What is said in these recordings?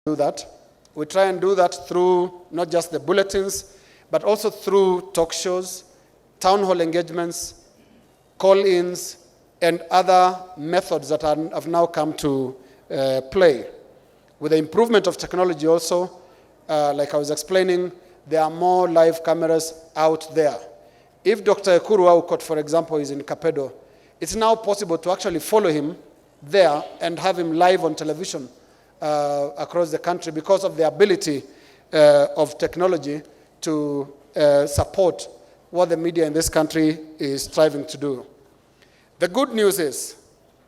do that. We try and do that through not just the bulletins, but also through talk shows, town hall engagements, call-ins, and other methods that have now come to play. With the improvement of technology also, like I was explaining, there are more live cameras out there. If Dr. Ekuru Aukot, for example, is in Kapedo, it's now possible to actually follow him there and have him live on television across the country because of the ability of technology to support what the media in this country is striving to do. The good news is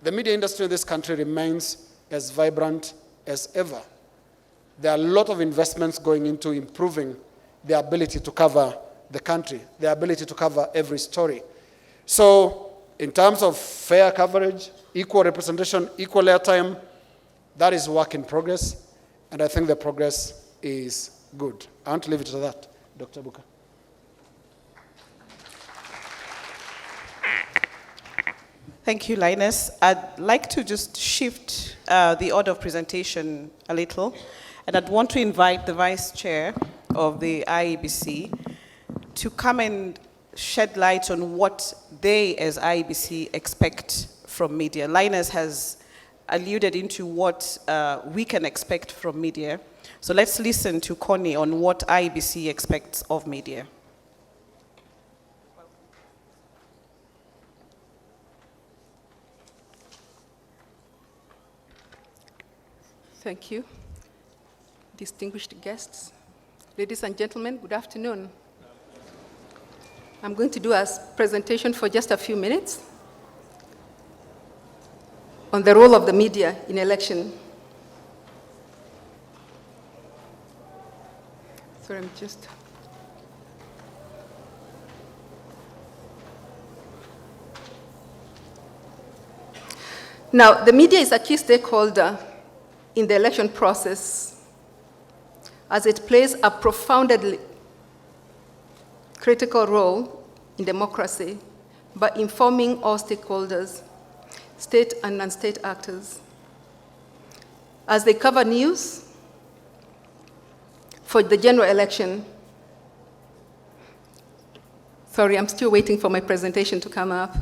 the media industry in this country remains as vibrant as ever. There are a lot of investments going into improving the ability to cover the country, the ability to cover every story. So in terms of fair coverage, equal representation, equal airtime, that is work in progress, and I think the progress is good. I want to leave it to that, Dr. Buka. Thank you, Linus. I'd like to just shift the order of presentation a little, and I'd want to invite the Vice Chair of the IEBC to come and shed light on what they as IEBC expect from media. Linus has alluded into what we can expect from media. So let's listen to Connie on what IEBC expects of media. Thank you. Distinguished guests, ladies and gentlemen, good afternoon. I'm going to do a presentation for just a few minutes on the role of the media in election. Sorry, I'm just... Now, the media is a key stakeholder in the election process, as it plays a profoundly critical role in democracy by informing all stakeholders, state and non-state actors, as they cover news for the general election. Sorry, I'm still waiting for my presentation to come up.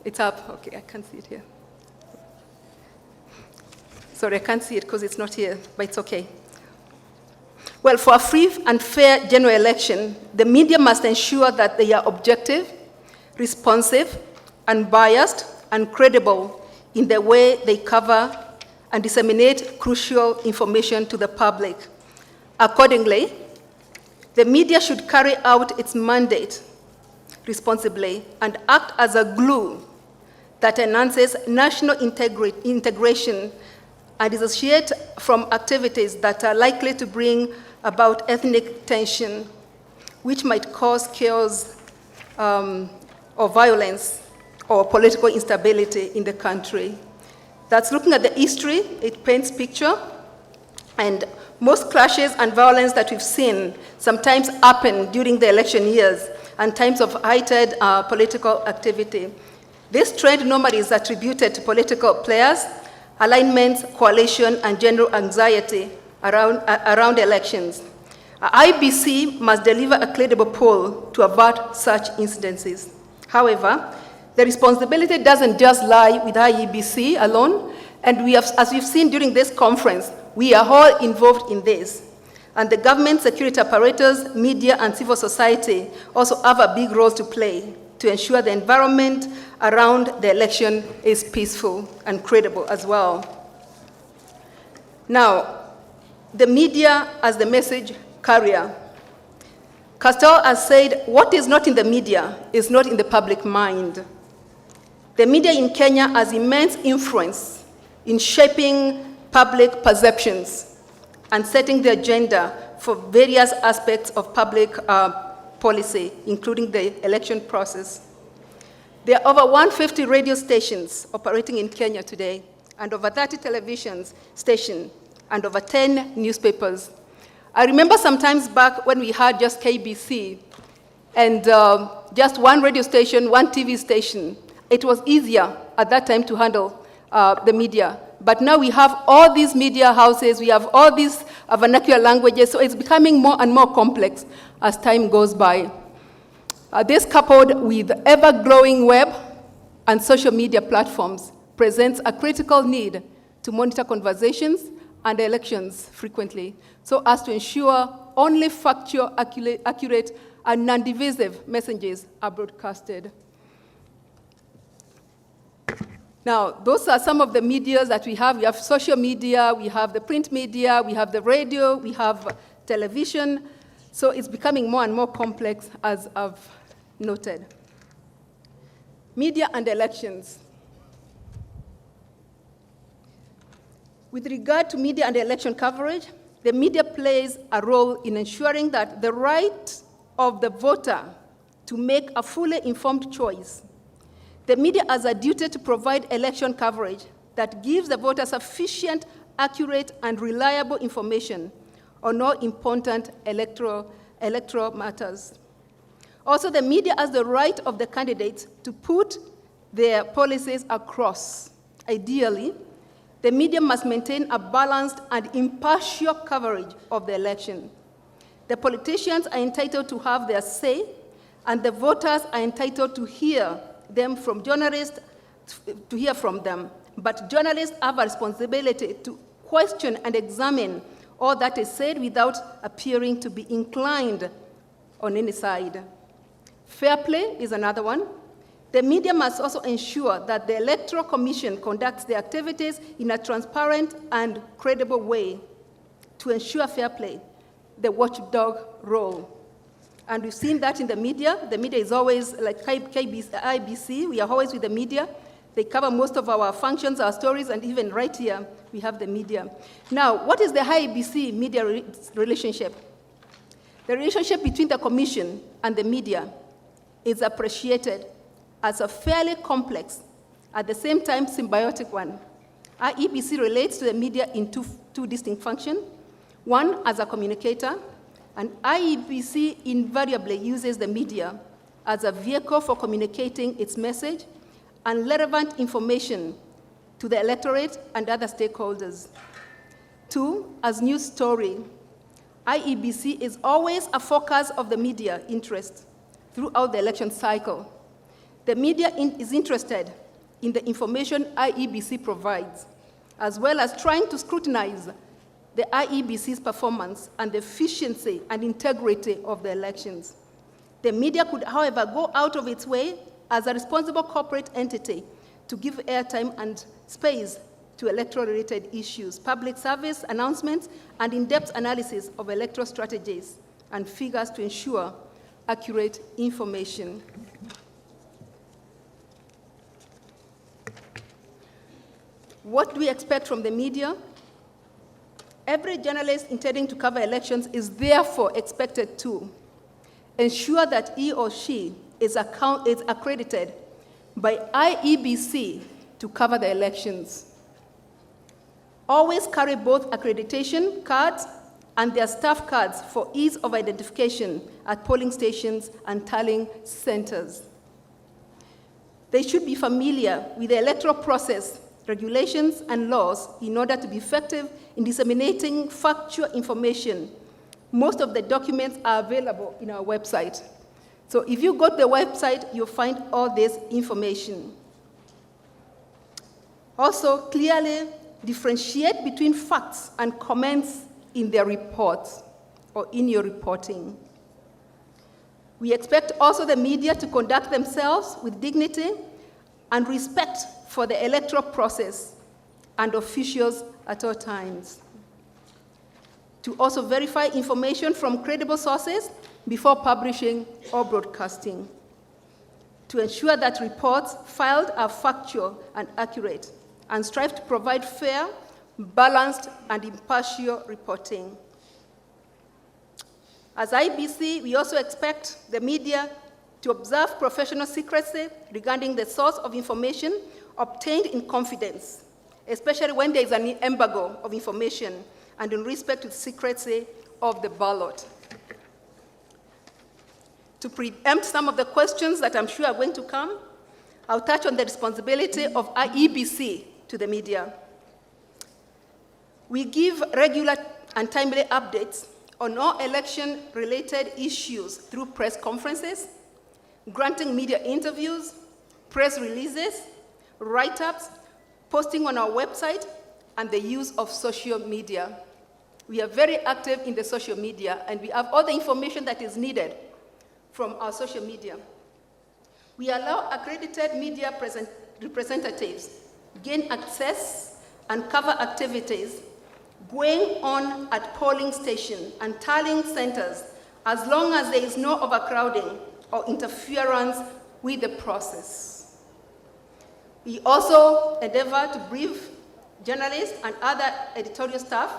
It's up, okay, I can't see it here. Sorry, I can't see it because it's not here, but it's okay. Well, for a free and fair general election, the media must ensure that they are objective, responsive, unbiased, and credible in the way they cover and disseminate crucial information to the public. Accordingly, the media should carry out its mandate responsibly and act as a glue that enhances national integration and dissociate from activities that are likely to bring about ethnic tension, which might cause chaos or violence or political instability in the country. That's looking at the history, it paints picture, and most clashes and violence that we've seen sometimes happen during the election years and times of heightened political activity. This trend normally is attributed to political players, alignments, coalition, and general anxiety around elections. IBC must deliver a credible poll to avert such incidences. However, the responsibility doesn't just lie with IEBC alone, and we have, as we've seen during this conference, we are all involved in this. And the government, security apparatus, media, and civil society also have a big role to play to ensure the environment around the election is peaceful and credible as well. Now, the media as the message carrier. Castell has said, what is not in the media is not in the public mind. The media in Kenya has immense influence in shaping public perceptions and setting the agenda for various aspects of public policy, including the election process. There are over 150 radio stations operating in Kenya today, and over 30 television stations, and over 10 newspapers. I remember sometimes back when we had just KBC, and just one radio station, one TV station. It was easier at that time to handle the media. But now we have all these media houses, we have all these vernacular languages, so it's becoming more and more complex as time goes by. This, coupled with ever-growing web and social media platforms, presents a critical need to monitor conversations and elections frequently, so as to ensure only factual, accurate, and non-divisive messages are broadcasted. Now, those are some of the media that we have. We have social media, we have the print media, we have the radio, we have television. So it's becoming more and more complex, as I've noted. Media and elections. With regard to media and election coverage, the media plays a role in ensuring that the right of the voter to make a fully informed choice. The media has a duty to provide election coverage that gives the voter sufficient, accurate, and reliable information on all important electoral matters. Also, the media has the right of the candidates to put their policies across. Ideally, the media must maintain a balanced and impartial coverage of the election. The politicians are entitled to have their say, and the voters are entitled to hear them from journalists, to hear from them. But journalists have a responsibility to question and examine all that is said without appearing to be inclined on any side. Fair play is another one. The media must also ensure that the Electoral Commission conducts their activities in a transparent and credible way to ensure fair play, the watchdog role. And we've seen that in the media. The media is always, like IBC, we are always with the media. They cover most of our functions, our stories, and even right here, we have the media. Now, what is the IBC media relationship? The relationship between the Commission and the media is appreciated as a fairly complex, at the same time symbiotic one. IEBC relates to the media in two distinct functions. One, as a communicator, and IEBC invariably uses the media as a vehicle for communicating its message and relevant information to the electorate and other stakeholders. Two, as news story, IEBC is always a focus of the media interest throughout the election cycle. The media is interested in the information IEBC provides, as well as trying to scrutinize the IEBC's performance and the efficiency and integrity of the elections. The media could, however, go out of its way as a responsible corporate entity to give airtime and space to electoral-related issues, public service announcements, and in-depth analysis of electoral strategies and figures to ensure accurate information. What do we expect from the media? Every journalist intending to cover elections is therefore expected to ensure that he or she is accredited by IEBC to cover the elections. Always carry both accreditation cards and their staff cards for ease of identification at polling stations and tallying centers. They should be familiar with the electoral process, regulations, and laws in order to be effective in disseminating factual information. Most of the documents are available in our website. So if you go to the website, you'll find all this information. Also, clearly differentiate between facts and comments in their reports or in your reporting. We expect also the media to conduct themselves with dignity and respect for the electoral process and officials at all times. To also verify information from credible sources before publishing or broadcasting. To ensure that reports filed are factual and accurate, and strive to provide fair, balanced, and impartial reporting. As IBC, we also expect the media to observe professional secrecy regarding the source of information obtained in confidence, especially when there is an embargo of information and in respect to the secrecy of the ballot. To preempt some of the questions that I'm sure are going to come, I'll touch on the responsibility of IEBC to the media. We give regular and timely updates on all election-related issues through press conferences, granting media interviews, press releases, write-ups, posting on our website, and the use of social media. We are very active in the social media, and we have all the information that is needed from our social media. We allow accredited media representatives gain access and cover activities going on at polling stations and tallying centers, as long as there is no overcrowding or interference with the process. We also endeavor to brief journalists and other editorial staff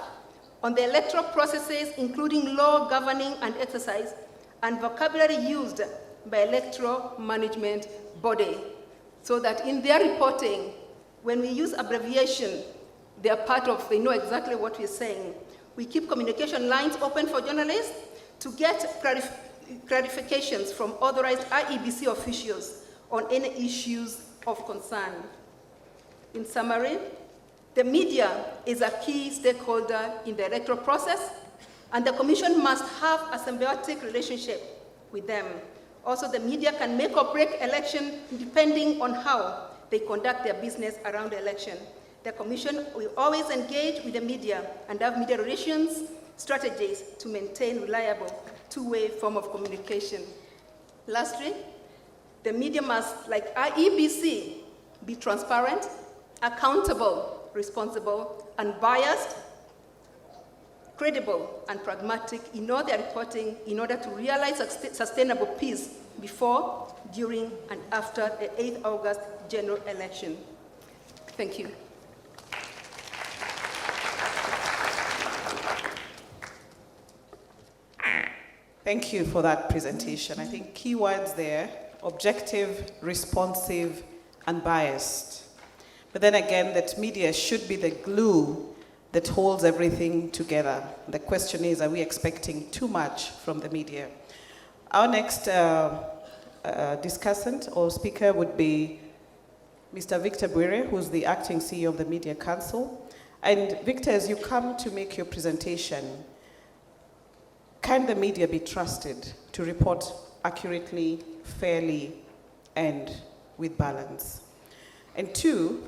on the electoral processes, including law governing and exercise, and vocabulary used by electoral management body, so that in their reporting, when we use abbreviation, they are part of, they know exactly what we're saying. We keep communication lines open for journalists to get clarifications from authorized IEBC officials on any issues of concern. In summary, the media is a key stakeholder in the electoral process, and the Commission must have a symbiotic relationship with them. Also, the media can make or break election depending on how they conduct their business around the election. The Commission will always engage with the media and have media relations strategies to maintain reliable two-way form of communication. Lastly, the media must, like IEBC, be transparent, accountable, responsible, unbiased, credible, and pragmatic in all their reporting in order to realize sustainable peace before, during, and after the 8th August general election. Thank you. Thank you for that presentation. I think keywords there: objective, responsive, unbiased. But then again, that media should be the glue that holds everything together. The question is, are we expecting too much from the media? Our next discussant or speaker would be Mr. Victor Bwire, who's the acting CEO of the Media Council. And Victor, as you come to make your presentation, can the media be trusted to report accurately, fairly, and with balance? And two,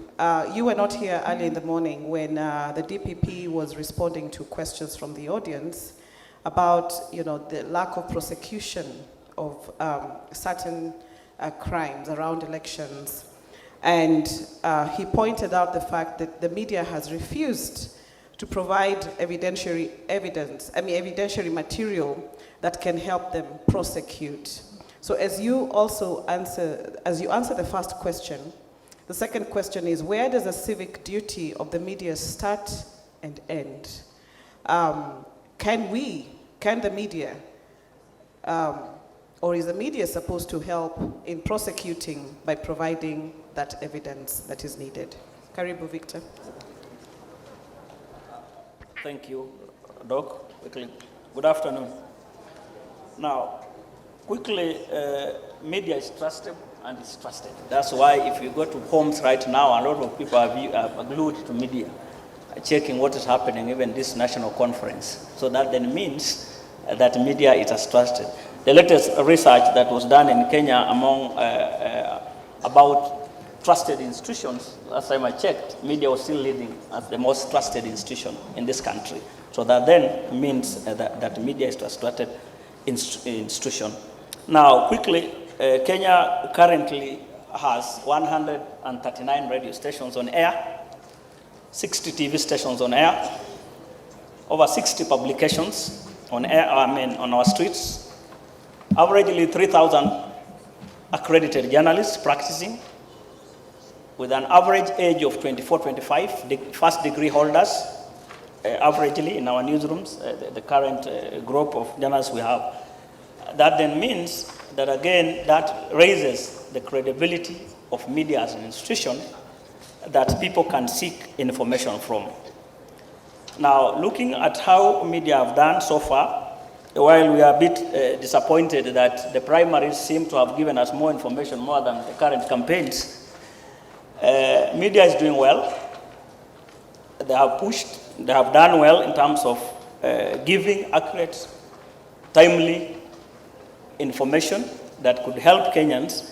you were not here early in the morning when the DPP was responding to questions from the audience about, the lack of prosecution of certain crimes around elections. And he pointed out the fact that the media has refused to provide evidentiary material that can help them prosecute. So as you answer the first question, the second question is, where does the civic duty of the media start and end? Can the media, or is the media supposed to help in prosecuting by providing that evidence that is needed? Karibu, Victor. Thank you, Doc. Quickly. Good afternoon. Now, quickly, media is trusted and it's trusted. That's why if you go to homes right now, a lot of people are glued to media, checking what is happening, even this national conference. So that then means that media is as trusted. The latest research that was done in Kenya among about trusted institutions, last time I checked, media was still leading as the most trusted institution in this country. So that then means that media is a trusted institution. Now, quickly, Kenya currently has 139 radio stations on air, 60 TV stations on air, over 60 publications on air, on our streets, averagely 3,000 accredited journalists practicing, with an average age of 24, 25, first degree holders, averagely in our newsrooms, the current group of journalists we have. That then means that, again, that raises the credibility of media as an institution that people can seek information from. Now, looking at how media have done so far, while we are a bit disappointed that the primaries seem to have given us more information more than the current campaigns, media is doing well. they have pushed, they have done well in terms of giving accurate, timely information that could help Kenyans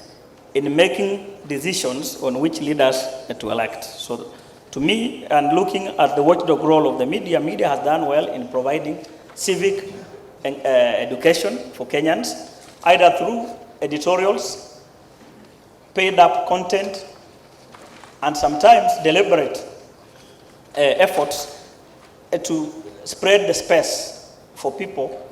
in making decisions on which leaders to elect. So to me, and looking at the watchdog role of the media, media has done well in providing civic education for Kenyans, either through editorials, paid up content, and sometimes deliberate efforts to spread the space for people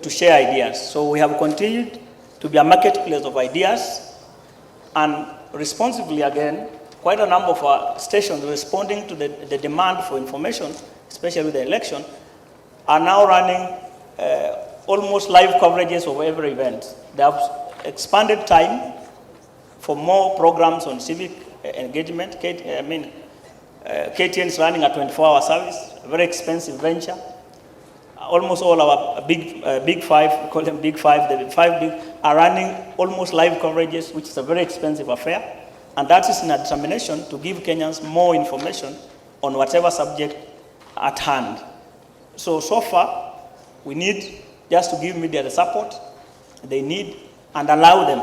to share ideas. So we have continued to be a marketplace of ideas, and responsibly again, quite a number of our stations responding to the demand for information, especially with the election, are now running almost live coverages of every event. They have expanded time for more programs on civic engagement. KTN is running a 24-hour service, a very expensive venture. Almost all our big five, we call them big five, the five big, are running almost live coverages, which is a very expensive affair. And that is in a determination to give Kenyans more information on whatever subject at hand. So far, we need just to give media the support they need and allow them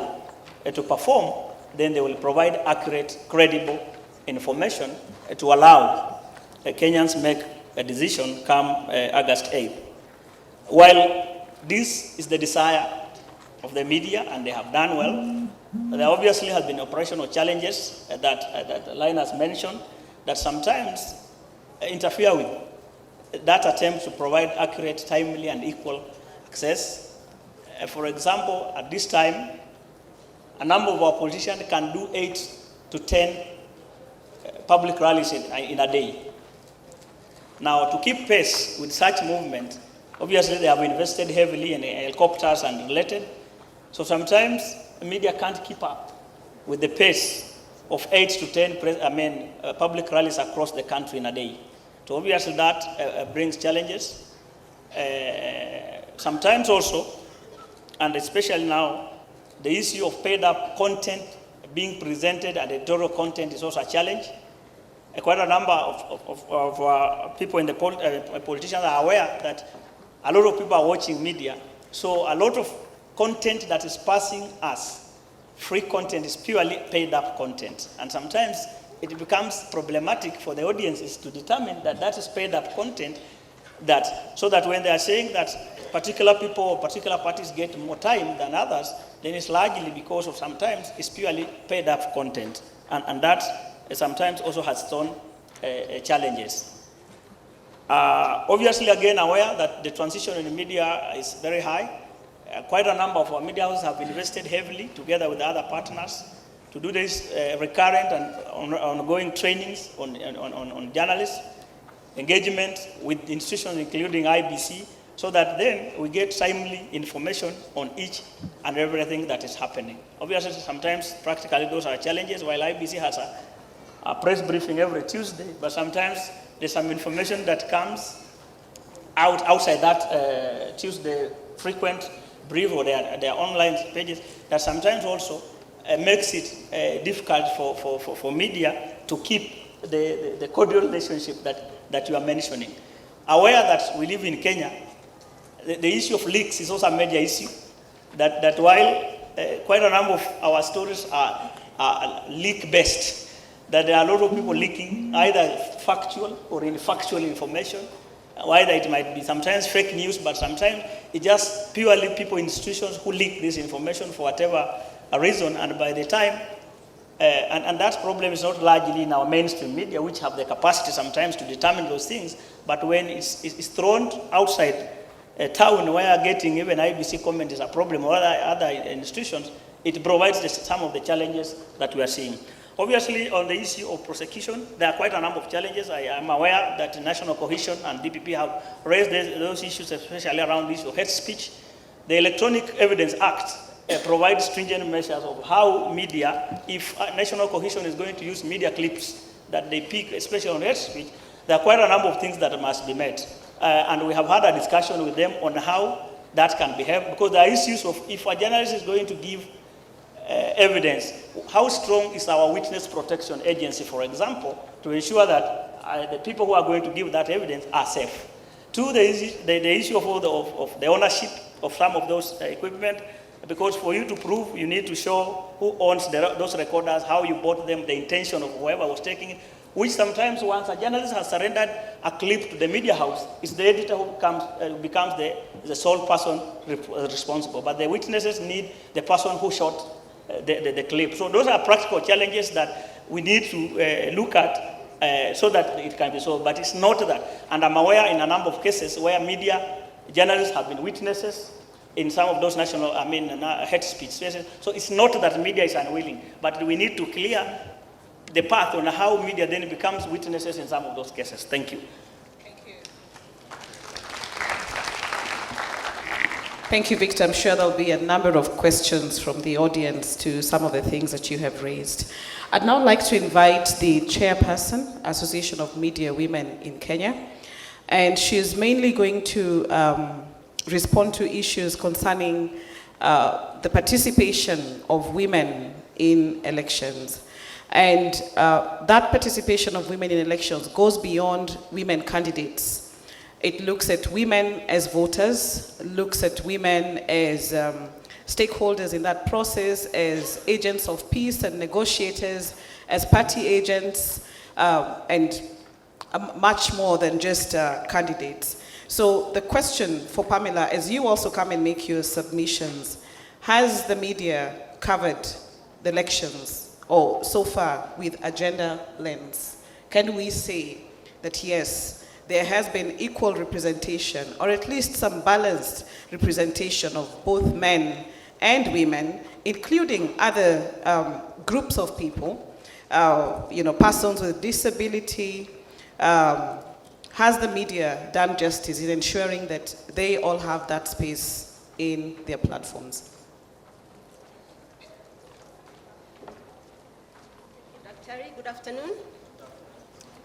to perform. Then they will provide accurate, credible information to allow Kenyans make a decision come August 8th. While this is the desire of the media, and they have done well, there obviously have been operational challenges that Line has mentioned that sometimes interfere with that attempt to provide accurate, timely, and equal access. For example, at this time, a number of our politicians can do 8 to 10 public rallies in a day. Now, to keep pace with such movement, obviously they have invested heavily in helicopters and related. So sometimes the media can't keep up with the pace of 8 to 10 public rallies across the country in a day. So obviously that brings challenges. Sometimes also, and especially now, the issue of paid up content being presented and editorial content is also a challenge. Quite a number of people in the politicians are aware that a lot of people are watching media. So a lot of content that is passing us, free content, is purely paid up content. And sometimes it becomes problematic for the audiences to determine that that is paid up content, so that when they are saying that particular people or particular parties get more time than others, then it's largely because of sometimes it's purely paid up content. And that sometimes also has its own challenges. Obviously, again, aware that the transition in the media is very high. Quite a number of our media houses have invested heavily together with other partners to do this recurrent and ongoing trainings on journalists, engagement with institutions including IBC, so that then we get timely information on each and everything that is happening. Obviously, sometimes practically those are challenges, while IBC has a press briefing every Tuesday, but sometimes there's some information that comes outside that Tuesday frequent brief or their online pages that sometimes also makes it difficult for media to keep the cordial relationship that you are mentioning. Aware that we live in Kenya, the issue of leaks is also a major issue, that while quite a number of our stories are leak-based, that there are a lot of people leaking either factual or infactual information, either it might be sometimes fake news, but sometimes it's just purely people, institutions who leak this information for whatever reason, and by the time, and that problem is not largely in our mainstream media, which have the capacity sometimes to determine those things, but when it's thrown outside a town where getting even IBC comment is a problem or other institutions, it provides some of the challenges that we are seeing. Obviously, on the issue of prosecution, there are quite a number of challenges. I am aware that national cohesion and DPP have raised those issues, especially around the issue of hate speech. The Electronic Evidence Act provides stringent measures of how media, if national cohesion is going to use media clips that they pick, especially on hate speech, there are quite a number of things that must be met. And we have had a discussion with them on how that can be helped, because there are issues of if a journalist is going to give evidence, how strong is our witness protection agency, for example, to ensure that the people who are going to give that evidence are safe. Two, the issue of the ownership of some of those equipment, because for you to prove, you need to show who owns those recorders, how you bought them, the intention of whoever was taking it, which sometimes once a journalist has surrendered a clip to the media house, it's the editor who becomes the sole person responsible. But the witnesses need the person who shot the clip. So those are practical challenges that we need to look at so that it can be solved. But it's not that. And I'm aware in a number of cases where media journalists have been witnesses in some of those hate speech spaces. So it's not that media is unwilling, but we need to clear the path on how media then becomes witnesses in some of those cases. Thank you. Thank you, Victor. I'm sure there'll be a number of questions from the audience to some of the things that you have raised. I'd now like to invite the chairperson, Association of Media Women in Kenya, and she's mainly going to respond to issues concerning the participation of women in elections. And that participation of women in elections goes beyond women candidates. It looks at women as voters, looks at women as stakeholders in that process, as agents of peace and negotiators, as party agents, and much more than just candidates. So the question for Pamela, as you also come and make your submissions, has the media covered the elections, or so far with a gender lens? Can we say that yes, there has been equal representation, or at least some balanced representation of both men and women, including other groups of people, persons with disability? Has the media done justice in ensuring that they all have that space in their platforms? Dr. Good afternoon.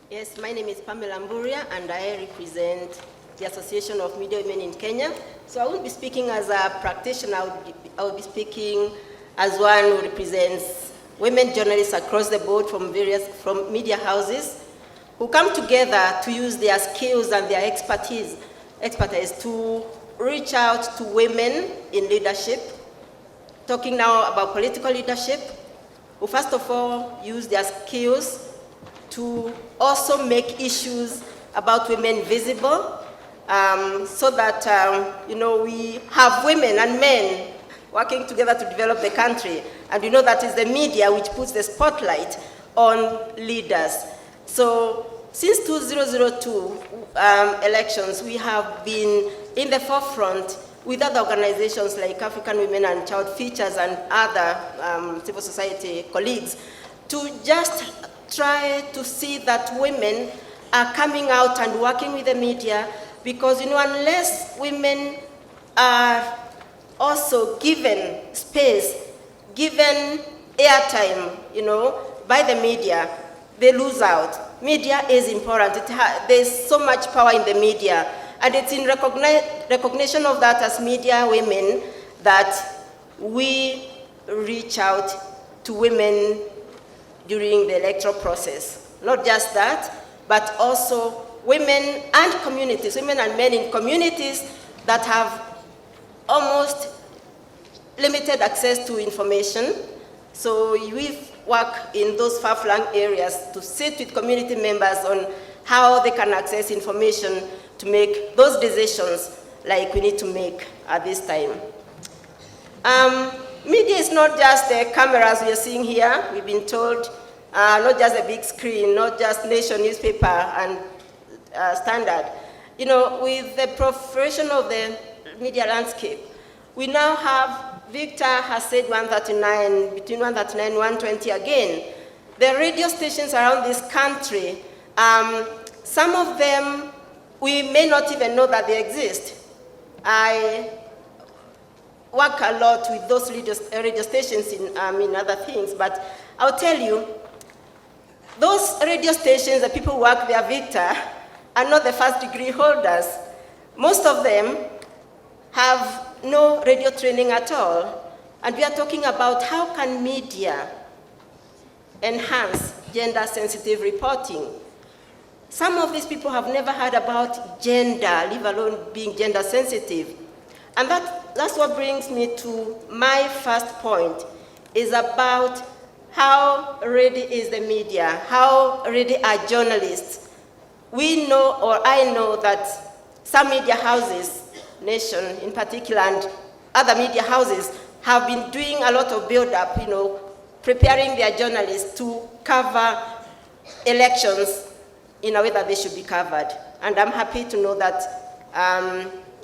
Yes, my name is Pamela Mburia, and I represent the Association of Media Women in Kenya. So I won't be speaking as a practitioner, I will be speaking as one who represents women journalists across the board from media houses who come together to use their skills and their expertise to reach out to women in leadership, talking now about political leadership, who first of all use their skills to also make issues about women visible, so that we have women and men working together to develop the country. And we know that is the media which puts the spotlight on leaders. So since 2002 elections, we have been in the forefront with other organizations like African Women and Child Features and other civil society colleagues to just try to see that women are coming out and working with the media, because unless women are also given space, given airtime, by the media, they lose out. Media is important. There's so much power in the media, and it's in recognition of that as media women that we reach out to women during the electoral process. Not just that, but also women and communities, women and men in communities that have almost limited access to information. So we work in those far-flung areas to sit with community members on how they can access information to make those decisions like we need to make at this time. Media is not just the cameras we are seeing here. We've been told, not just a big screen, not just Nation newspaper and Standard. With the proliferation of the media landscape, we now have, Victor has said 139, between 139 and 120 again. The radio stations around this country, some of them, we may not even know that they exist. I work a lot with those radio stations in other things, but I'll tell you, those radio stations, the people who work there, Victor, are not the first degree holders. Most of them have no radio training at all. And we are talking about how can media enhance gender-sensitive reporting. Some of these people have never heard about gender, leave alone being gender sensitive. And that's what brings me to my first point, is about how ready is the media, how ready are journalists. We know, or I know, that some media houses, Nation in particular, and other media houses have been doing a lot of build-up, preparing their journalists to cover elections in a way that they should be covered. And I'm happy to know that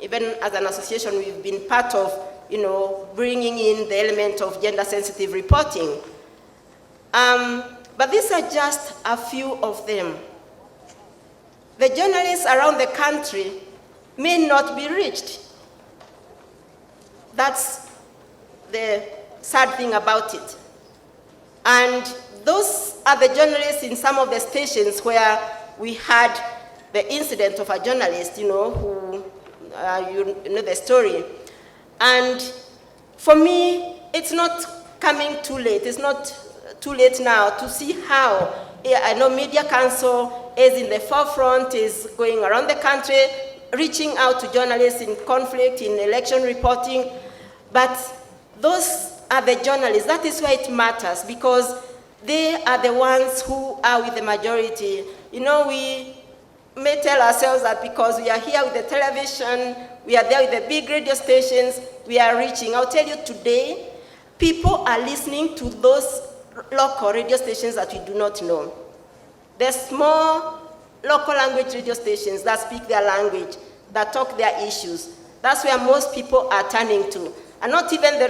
even as an association, we've been part of, bringing in the element of gender-sensitive reporting. But these are just a few of them. The journalists around the country may not be reached. That's the sad thing about it. And those are the journalists in some of the stations where we had the incident of a journalist, who, you know the story. And for me, it's not coming too late. It's not too late now to see how, I know Media Council is in the forefront, is going around the country, reaching out to journalists in conflict, in election reporting. But those are the journalists. That is why it matters, because they are the ones who are with the majority. We may tell ourselves that because we are here with the television, we are there with the big radio stations, we are reaching. I'll tell you today, people are listening to those local radio stations that we do not know. The small local language radio stations that speak their language, that talk their issues. That's where most people are turning to. And not even the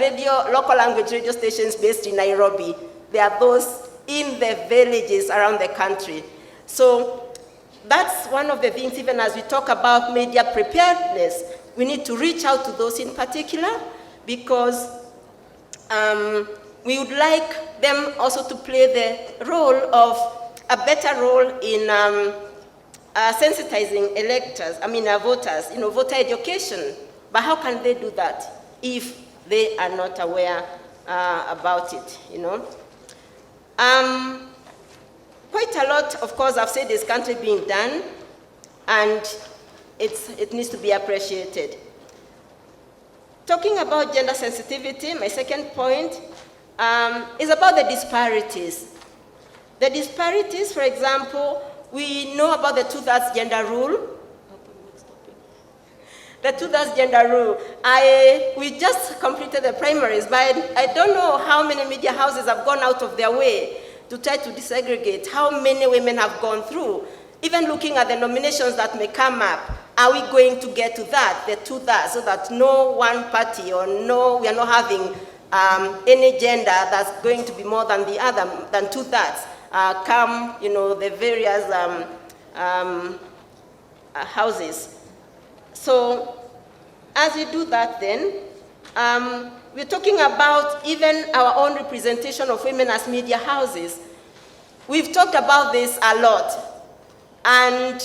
local language radio stations based in Nairobi. They are those in the villages around the country. So that's one of the things, even as we talk about media preparedness, we need to reach out to those in particular, because we would like them also to play the role of, a better role in sensitizing voters, voter education. But how can they do that if they are not aware about it, Quite a lot, of course, I've said this country being done, and it needs to be appreciated. Talking about gender sensitivity, my second point is about the disparities. The disparities, for example, we know about the 2/3 gender rule. The 2/3 gender rule. We just completed the primaries, but I don't know how many media houses have gone out of their way to try to disaggregate how many women have gone through. Even looking at the nominations that may come up, are we going to get to that, the 2/3, so that no one party or we are not having any gender that's going to be more than the other, than 2/3, come, the various houses. So as we do that then, we're talking about even our own representation of women as media houses. We've talked about this a lot. And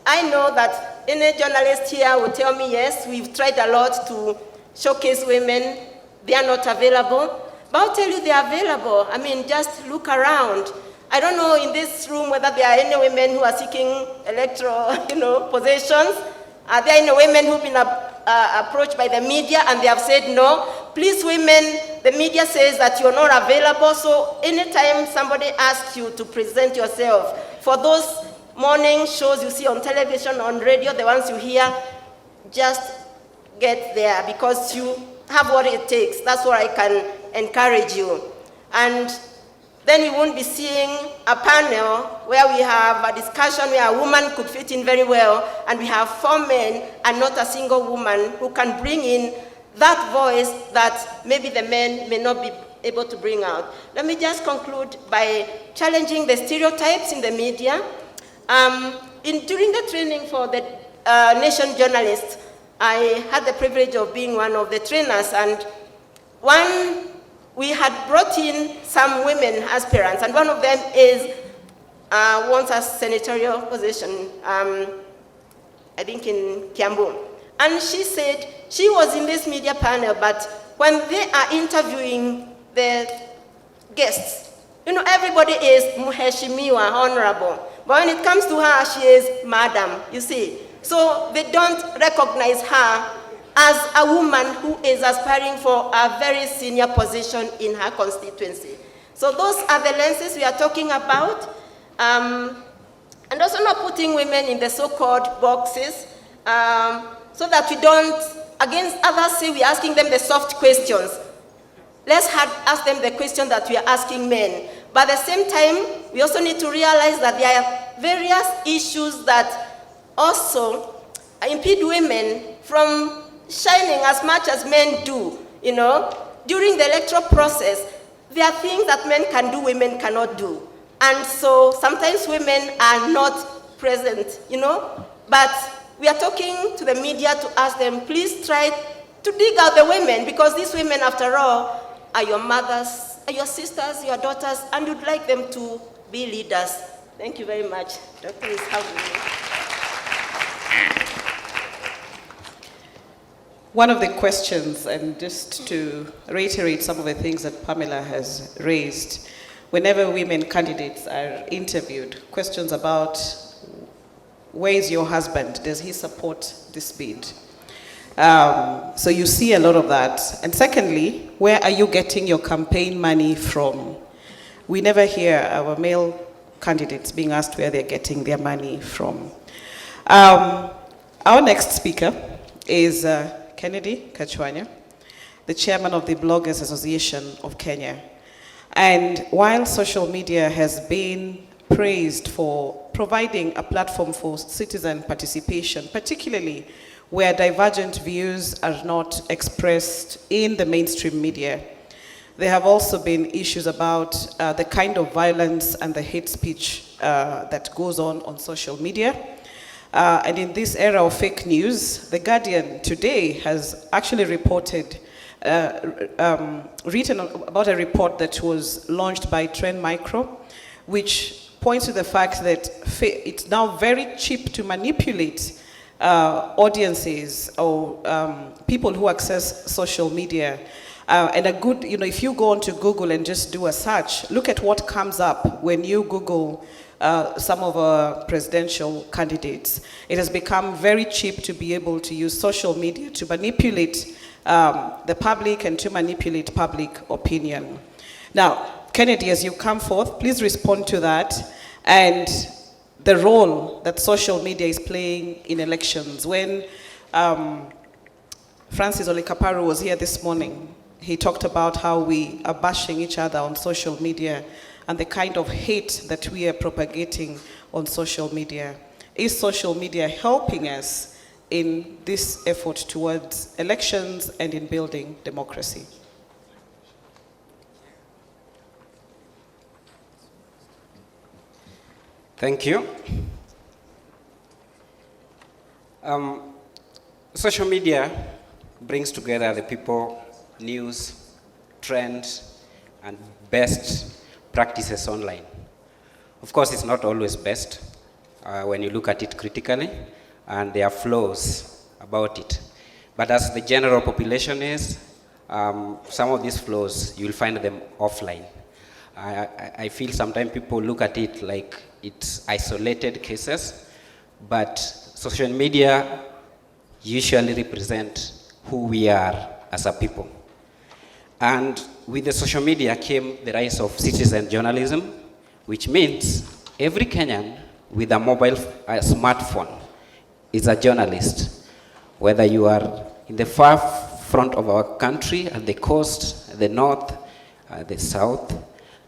I know that any journalist here will tell me, yes, we've tried a lot to showcase women. They are not available. But I'll tell you they are available. Just look around. I don't know in this room whether there are any women who are seeking electoral, positions. Are there any women who've been approached by the media and they have said no? Please, women, the media says that you're not available, so anytime somebody asks you to present yourself, for those morning shows you see on television, on radio, the ones you hear, just get there because you have what it takes. That's what I can encourage you. And then you won't be seeing a panel where we have a discussion where a woman could fit in very well, and we have 4 men and not a single woman who can bring in that voice that maybe the men may not be able to bring out. Let me just conclude by challenging the stereotypes in the media. During the training for the Nation journalists, I had the privilege of being one of the trainers, and we had brought in some women aspirants, and one of them wants a senatorial position, I think in Kiambu. And she said she was in this media panel, but when they are interviewing the guests, everybody is Mheshimiwa, honorable. But when it comes to her, she is madam, you see. So they don't recognize her as a woman who is aspiring for a very senior position in her constituency. So those are the lenses we are talking about. And also not putting women in the so-called boxes, so that we don't, against others say we're asking them the soft questions. Let's ask them the question that we are asking men. But at the same time, we also need to realize that there are various issues that also impede women from shining as much as men do. You know, during the electoral process, there are things that men can do, women cannot do. And so sometimes women are not present, you know, but we are talking to the media to ask them, please try to dig out the women, because these women, after all, are your mothers, are your sisters, your daughters, and you'd like them to be leaders. Thank you very much. Dr. One of the questions, and just to reiterate some of the things that Pamela has raised, whenever women candidates are interviewed, questions about where is your husband? Does he support this bid? So you see a lot of that. And secondly, where are you getting your campaign money from? We never hear our male candidates being asked where they're getting their money from. Our next speaker is Kennedy Kachwanya, the chairman of the Bloggers Association of Kenya. And while social media has been praised for providing a platform for citizen participation, particularly where divergent views are not expressed in the mainstream media, there have also been issues about the kind of violence and the hate speech that goes on social media. And in this era of fake news, The Guardian today has actually reported written about a report that was launched by Trend Micro, which points to the fact that it's now very cheap to manipulate audiences or people who access social media. And a good, if you go onto Google and just do a search, look at what comes up when you Google some of our presidential candidates. It has become very cheap to be able to use social media to manipulate the public and to manipulate public opinion. Now, Kennedy, as you come forth, please respond to that and the role that social media is playing in elections. When Francis Olekaparu was here this morning, he talked about how we are bashing each other on social media and the kind of hate that we are propagating on social media. Is social media helping us in this effort towards elections and in building democracy? Thank you. Social media brings together the people, news, trends, and best practices online. Of course, it's not always best when you look at it critically, and there are flaws about it. But as the general population is, some of these flaws, you'll find them offline. I feel sometimes people look at it like it's isolated cases, but social media usually represent who we are as a people. And with the social media came the rise of citizen journalism, which means every Kenyan with a mobile smartphone is a journalist. Whether you are in the far front of our country, at the coast, the north, the south,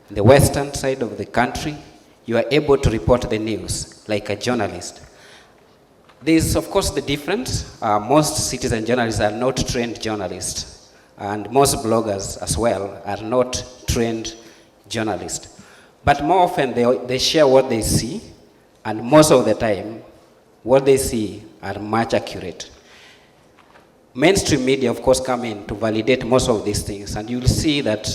the western side of the country, you are able to report the news like a journalist. There is, of course, the difference. Most citizen journalists are not trained journalists, and most bloggers as well are not trained journalists. But more often, they share what they see, and most of the time, what they see are much accurate. Mainstream media, of course, come in to validate most of these things, and you'll see that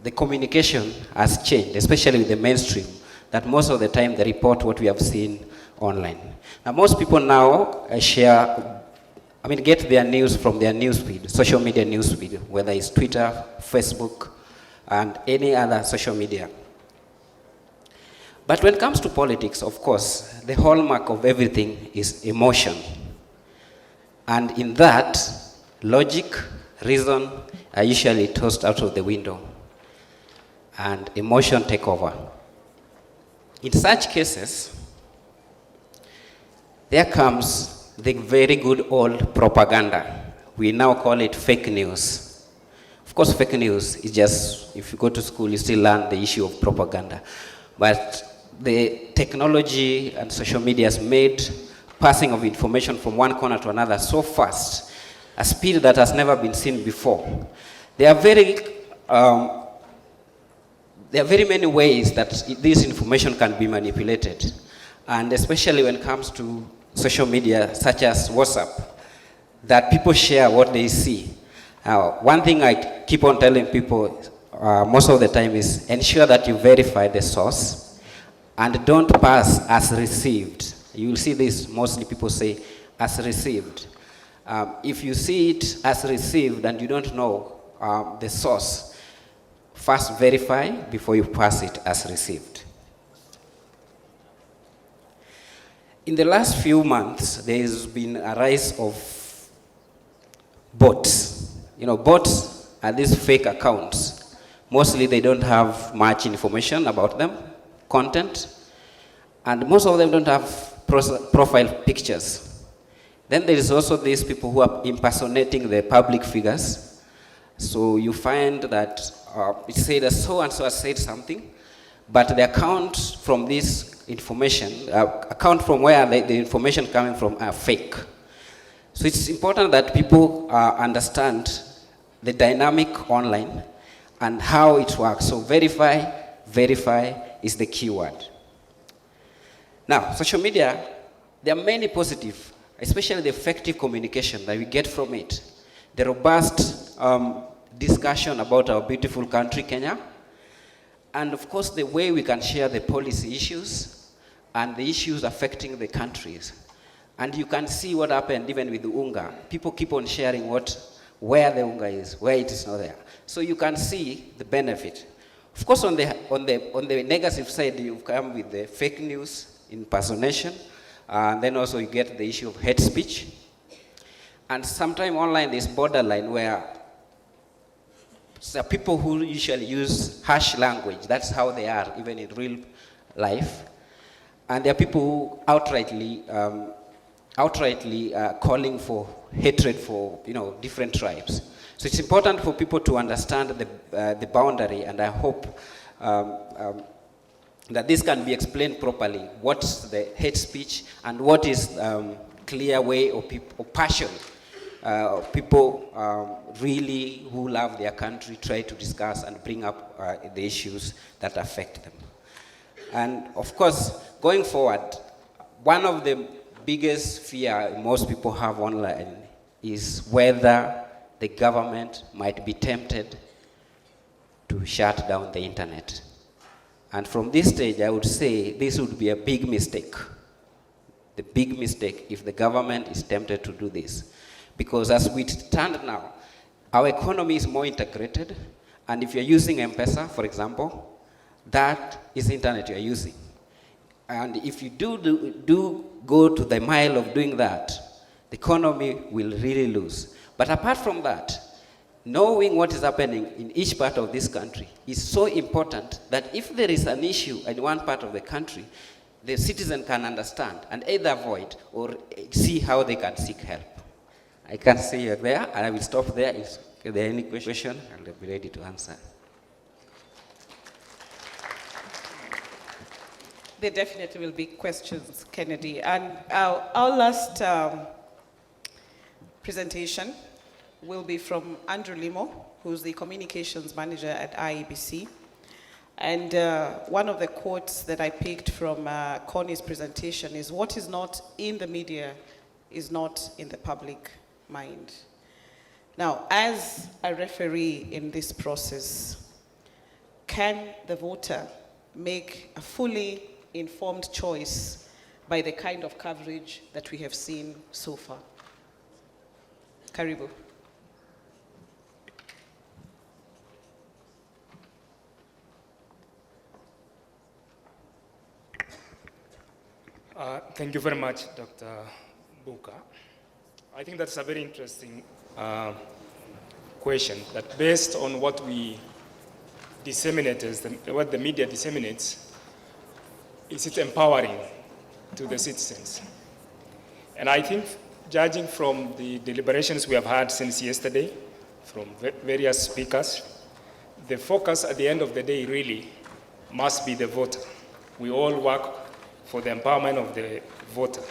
the communication has changed, especially with the mainstream, that most of the time they report what we have seen online. Now, most people now get their news from their newsfeed, social media newsfeed, whether it's Twitter, Facebook, and any other social media. But when it comes to politics, of course, the hallmark of everything is emotion. And in that, logic, reason are usually tossed out of the window, and emotion take over. In such cases, there comes the very good old propaganda. We now call it fake news. Of course, fake news is just, if you go to school, you still learn the issue of propaganda. But the technology and social media has made passing of information from one corner to another so fast, a speed that has never been seen before. There are very many ways that this information can be manipulated, and especially when it comes to social media such as WhatsApp, that people share what they see. One thing I keep on telling people most of the time is ensure that you verify the source and don't pass as received. You will see this, mostly people say as received. If you see it as received and you don't know the source, first verify before you pass it as received. In the last few months, there has been a rise of bots. You know, bots are these fake accounts. Mostly they don't have much information about them, content, and most of them don't have profile pictures. Then there is also these people who are impersonating the public figures. So you find that it said that so-and-so has said something, but the account from this information, account from where the information coming from are fake. So it's important that people understand the dynamic online and how it works. So verify is the key word. Now, social media, there are many positive, especially the effective communication that we get from it. The robust discussion about our beautiful country, Kenya. And of course, the way we can share the policy issues and the issues affecting the countries. And you can see what happened even with the UNGA. People keep on sharing where the UNGA is, where it is not there. So you can see the benefit. Of course, on the negative side, you've come with the fake news, impersonation, and then also you get the issue of hate speech. And sometimes online there's borderline where people who usually use harsh language, that's how they are even in real life. And there are people who outrightly calling for hatred for different tribes. So it's important for people to understand the boundary, and I hope that this can be explained properly. What's the hate speech and what is clear way of passion. People really who love their country try to discuss and bring up the issues that affect them. And of course, going forward, one of the biggest fear most people have online is whether the government might be tempted to shut down the internet. And from this stage, I would say this would be a big mistake. The big mistake if the government is tempted to do this. Because as we stand now, our economy is more integrated, and if you're using M-Pesa, for example, that is internet you're using. And if you do go to the mile of doing that, the economy will really lose. But apart from that, knowing what is happening in each part of this country is so important that if there is an issue in one part of the country, the citizen can understand and either avoid or see how they can seek help. I can see you there, and I will stop there. If there are any questions, I'll be ready to answer. There definitely will be questions, Kennedy. And our last presentation will be from Andrew Limo, who's the communications manager at IEBC. And one of the quotes that I picked from Connie's presentation is, what is not in the media is not in the public mind. Now, as a referee in this process, can the voter make a fully informed choice by the kind of coverage that we have seen so far? Karibu. Thank you very much, Dr. Buka. I think that's a very interesting question, that based on what we disseminate, what the media disseminates, is it empowering to the citizens? And I think, judging from the deliberations we have had since yesterday, from various speakers, the focus at the end of the day really must be the voter. We all work for the empowerment of the voter.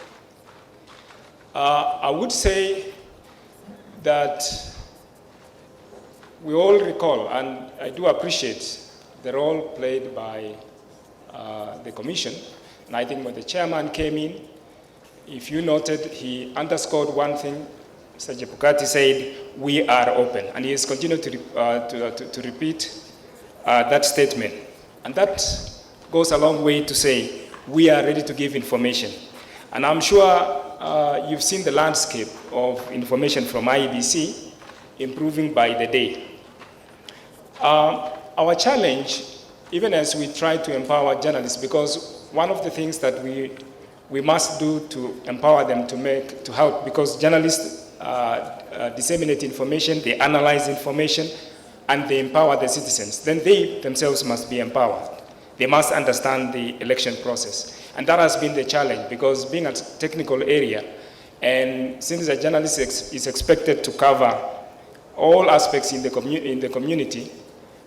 I would say that we all recall, and I do appreciate the role played by the Commission. And I think when the chairman came in, if you noted, he underscored one thing. Mr. Jepukati said, we are open. And he has continued to repeat that statement. And that goes a long way to say, we are ready to give information. And I'm sure you've seen the landscape of information from IEBC improving by the day. Our challenge, even as we try to empower journalists, because one of the things that we must do to empower them to help, because journalists disseminate information, they analyze information, and they empower the citizens. Then they themselves must be empowered. They must understand the election process. And that has been the challenge, because being a technical area, and since a journalist is expected to cover all aspects in the community,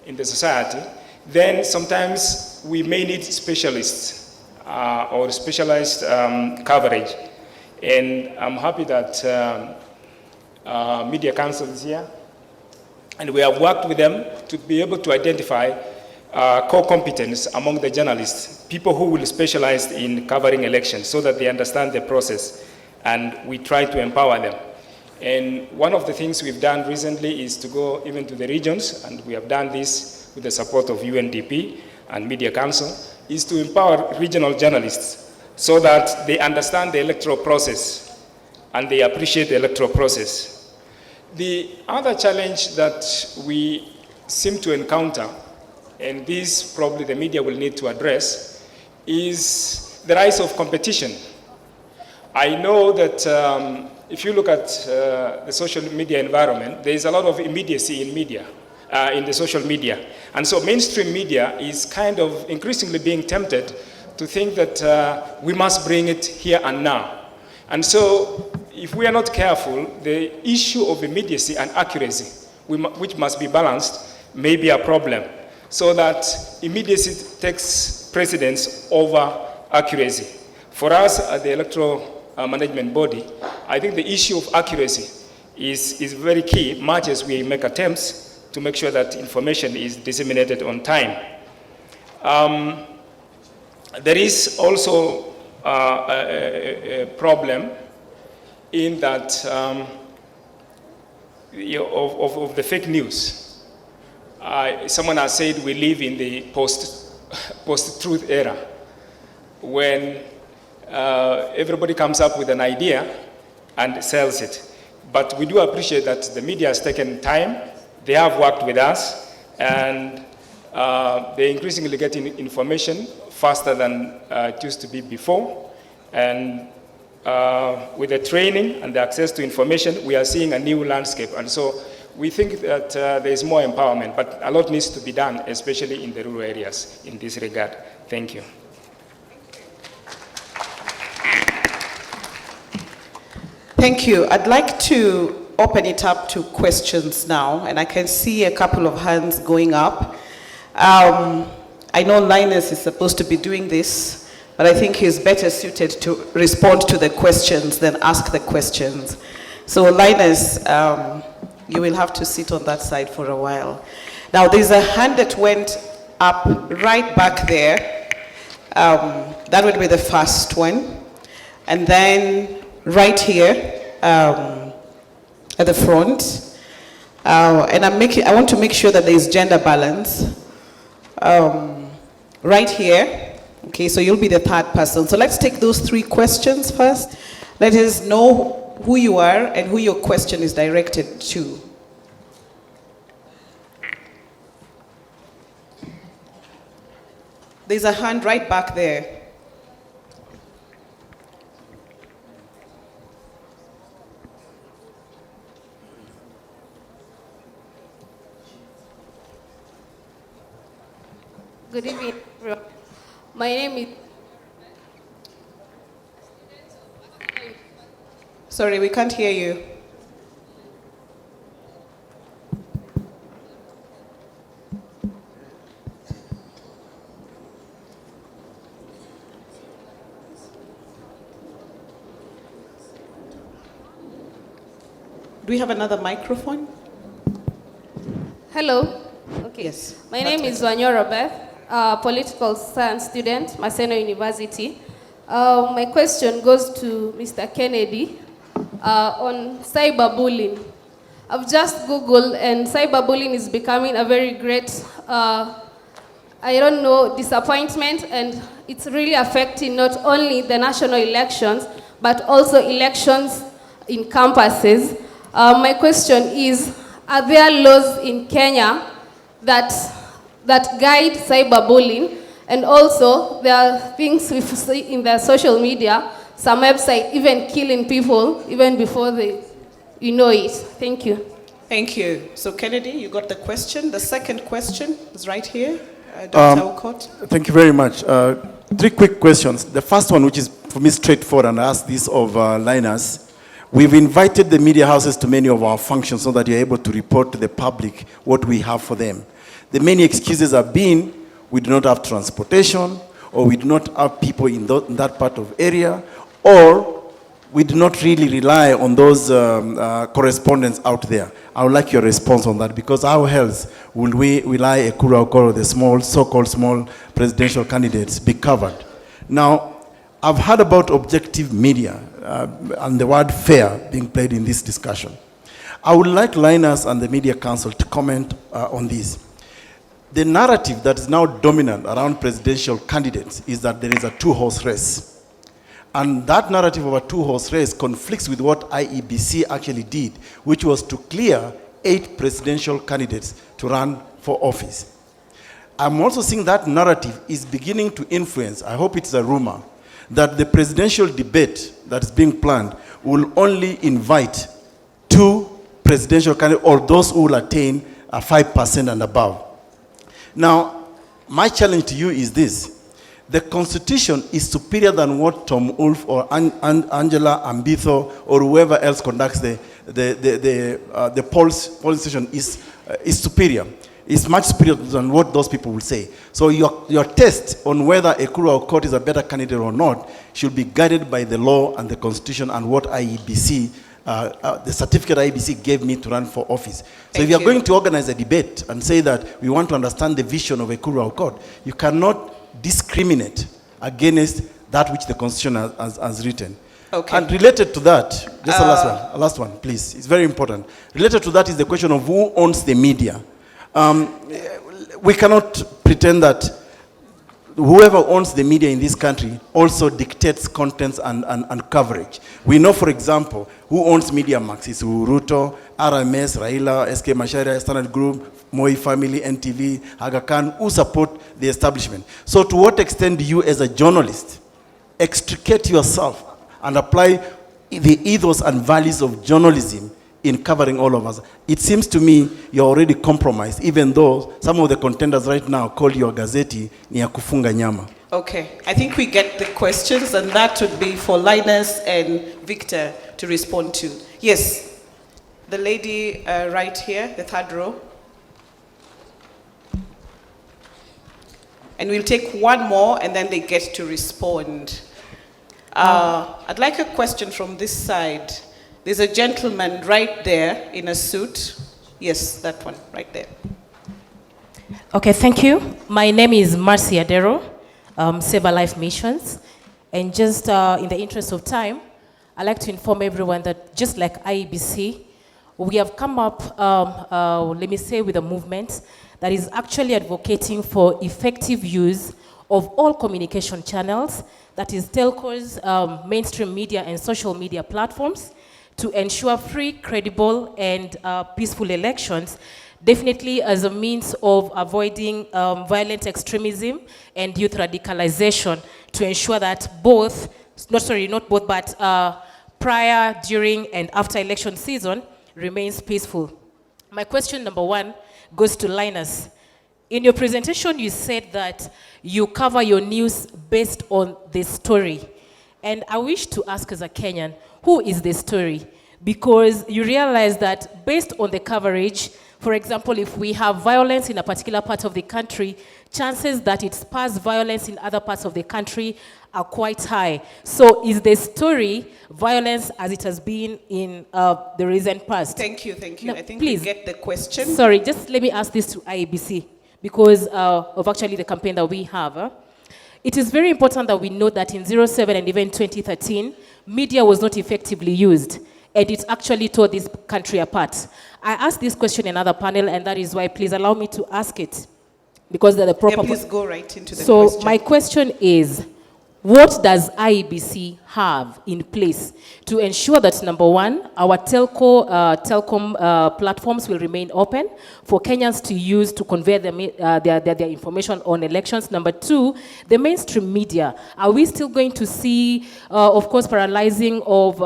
in the society, then sometimes we may need specialists or specialized coverage. And I'm happy that Media Council is here, and we have worked with them to be able to identify core competence among the journalists, people who will specialize in covering elections so that they understand the process, and we try to empower them. And one of the things we've done recently is to go even to the regions, and we have done this with the support of UNDP and Media Council, is to empower regional journalists so that they understand the electoral process and they appreciate the electoral process. The other challenge that we seem to encounter, and this probably the media will need to address, is the rise of competition. I know that if you look at the social media environment, there is a lot of immediacy in media, in the social media. And so mainstream media is kind of increasingly being tempted to think that we must bring it here and now. And so if we are not careful, the issue of immediacy and accuracy, which must be balanced, may be a problem. So that immediacy takes precedence over accuracy. For us at the electoral management body, I think the issue of accuracy is very key, much as we make attempts to make sure that information is disseminated on time. There is also a problem in that of the fake news. Someone has said we live in the post-truth era, when everybody comes up with an idea and sells it. But we do appreciate that the media has taken time. They have worked with us, and they're increasingly getting information faster than it used to be before. And with the training and the access to information, we are seeing a new landscape. And so we think that there is more empowerment, but a lot needs to be done, especially in the rural areas in this regard. Thank you. Thank you. I'd like to open it up to questions now, and I can see a couple of hands going up. I know Linus is supposed to be doing this, but I think he's better suited to respond to the questions than ask the questions. So Linus, you will have to sit on that side for a while. Now there's a hand that went up right back there. That would be the first one. And then right here, at the front. And I want to make sure that there is gender balance. Right here. Okay, so you'll be the third person. So let's take those three questions first. Let us know who you are and who your question is directed to. There's a hand right back there. Good evening, everyone. My name is... Sorry, we can't hear you. Do we have another microphone? Hello. Okay. Yes. My name is Wanyoro Beth, a political science student, Maseno University. My question goes to Mr. Kennedy on cyberbullying. I've just Googled, and cyberbullying is becoming a very great, disappointment, and it's really affecting not only the national elections, but also elections in campuses. My question is, are there laws in Kenya that guide cyberbullying? And also, there are things we see in the social media, some websites even killing people even before you know it. Thank you. Thank you. So Kennedy, you got the question. The second question is right here. Dr. Okot. Thank you very much. 3 quick questions. The first one, which is for me straightforward, and I ask this of Linus. We've invited the media houses to many of our functions so that you're able to report to the public what we have for them. The many excuses have been, we do not have transportation, or we do not have people in that part of area, or we do not really rely on those correspondents out there. I would like your response on that, because how else will we rely Ekuru Aukot, the so-called small presidential candidates, be covered? Now, I've heard about objective media and the word fair being played in this discussion. I would like Linus and the Media Council to comment on this. The narrative that is now dominant around presidential candidates is that there is a 2-horse race. And that narrative of a 2-horse race conflicts with what IEBC actually did, which was to clear 8 presidential candidates to run for office. I'm also seeing that narrative is beginning to influence, I hope it's a rumor, that the presidential debate that is being planned will only invite 2 presidential candidates, or those who will attain 5% and above. Now, my challenge to you is this. The Constitution is superior than what Tom Wolf or Angela Ambitho or whoever else conducts the polling station is superior. It's much superior than what those people will say. So your test on whether Ekuru Aukot is a better candidate or not should be guided by the law and the Constitution and what IEBC, the certificate IEBC gave me to run for office. So if you're going to organize a debate and say that we want to understand the vision of Ekuru Aukot, you cannot discriminate against that which the Constitution has written. Okay. And related to that, just a last one, please. It's very important. Related to that is the question of who owns the media. We cannot pretend that whoever owns the media in this country also dictates contents and coverage. We know, for example, who owns Media Max. It's Ruto, RMS, Raila, SK Macharia, Standard Group, Moi Family, NTV, Aga Khan, who support the establishment. So to what extent do you as a journalist extricate yourself and apply the ethos and values of journalism in covering all of us? It seems to me you're already compromised, even though some of the contenders right now call your gazeti ni ya kufunga nyama. Okay, I think we get the questions, and that would be for Linus and Victor to respond to. Yes, the lady right here, the 3rd row. And we'll take one more, and then they get to respond. I'd like a question from this side. There's a gentleman right there in a suit. Yes, that one right there. Okay, thank you. My name is Marcy Adero, Save a Life Missions. And just in the interest of time, I'd like to inform everyone that just like IEBC, we have come up, let me say, with a movement that is actually advocating for effective use of all communication channels, that is telcos, mainstream media, and social media platforms, to ensure free, credible, and peaceful elections, definitely as a means of avoiding violent extremism and youth radicalization, to ensure that prior, during, and after election season remains peaceful. My question number 1 goes to Linus. In your presentation, you said that you cover your news based on the story. And I wish to ask as a Kenyan, who is the story? Because you realize that based on the coverage, for example, if we have violence in a particular part of the country, chances that it spurs violence in other parts of the country are quite high. So is the story violence as it has been in the recent past? Thank you, thank you. No, I think please. we get the question. Sorry, just let me ask this to IEBC because of actually the campaign that we have. It is very important that we know that in 07 and even 2013, media was not effectively used, and it actually tore this country apart. I asked this question in another panel, and that is why please allow me to ask it, because they're the proper... Yeah, please go right into the question. question. So my question is, what does IEBC have in place to ensure that, number one, our telecom platforms will remain open for Kenyans to use to convey their information on elections? Number two, the mainstream media. Are we still going to see, of course, paralyzing of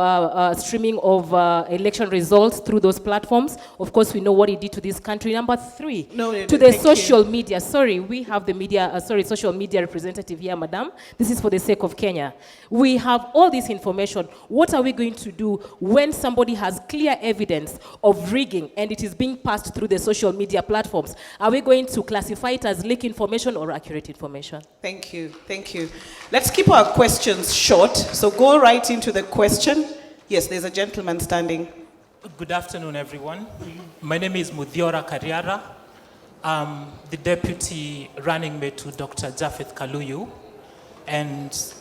streaming of election results through those platforms? Of course, we know what it did to this country. Number three, to the social media. Sorry, we have the media, social media representative here, madam. This is for the sake of Kenya. We have all this information. What are we going to do when somebody has clear evidence of rigging and it is being passed through the social media platforms? Are we going to classify it as leak information or accurate information? Thank you, thank you. Let's keep our questions short. So go right into the question. Yes, there's a gentleman standing. Good afternoon, everyone. My name is Muthiora Kariara. I'm the deputy running mate to Dr. Japheth Kaluyu. And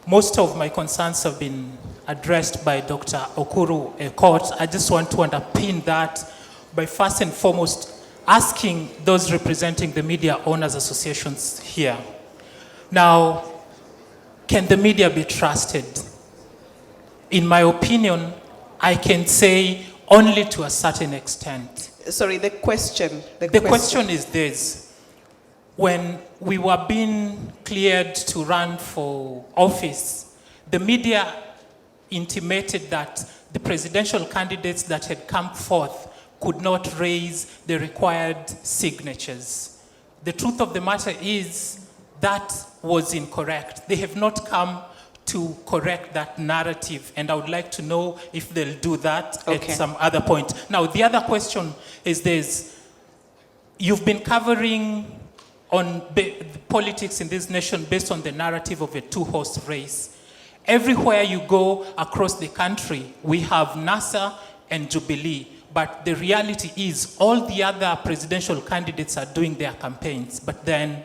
most of my concerns have been addressed by Dr. Okuru Ekot. I just want to underpin that by first and foremost asking those representing the media owners associations here. Now, can the media be trusted? In my opinion, I can say only to a certain extent. Sorry, the question. The question is this. When we were being cleared to run for office, the media intimated that the presidential candidates that had come forth could not raise the required signatures. The truth of the matter is that was incorrect. They have not come to correct that narrative, and I would like to know if they'll do that at some other point. Now, the other question is this. You've been covering on politics in this nation based on the narrative of a two-horse race. Everywhere you go across the country, we have NASA and Jubilee, but the reality is all the other presidential candidates are doing their campaigns, but then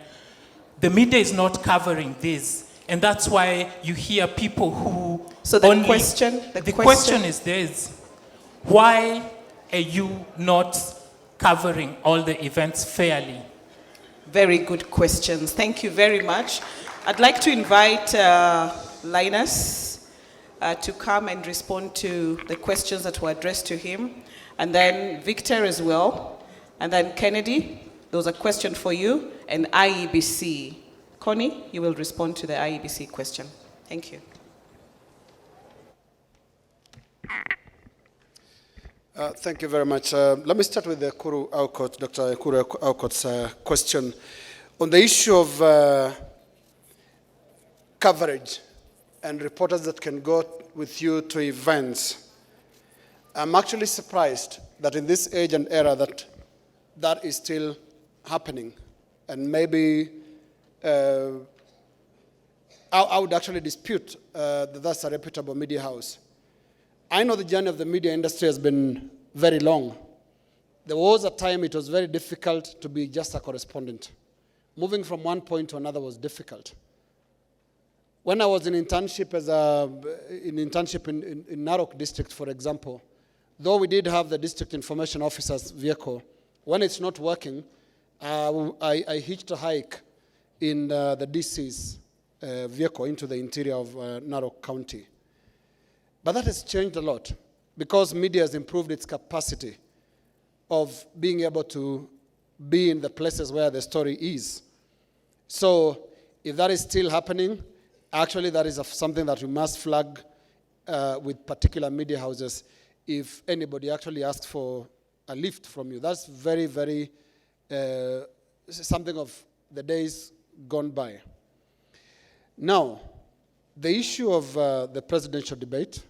the media is not covering this, and that's why you hear people who the question is this: why are you not covering all the events fairly? Very good questions. Thank you very much. I'd like to invite Linus to come and respond to the questions that were addressed to him, and then Victor as well, and then Kennedy. Those are questions for you, and IEBC. Connie, you will respond to the IEBC question. Thank you. Thank you very much. Let me start with the Dr. Ekuru Aukot's question. On the issue of coverage and reporters that can go with you to events, I'm actually surprised that in this age and era that is still happening. And maybe I would actually dispute that that's a reputable media house. I know the journey of the media industry has been very long. There was a time it was very difficult to be just a correspondent. Moving from one point to another was difficult. When I was in internship in Narok district, for example, though we did have the district information officer's vehicle, when it's not working, I hitched a hike in the DC's vehicle into the interior of Narok County. But that has changed a lot because media has improved its capacity of being able to be in the places where the story is. So if that is still happening, actually that is something that we must flag with particular media houses if anybody actually asks for a lift from you. That's very, very something of the days gone by. Now, the issue of the presidential debate,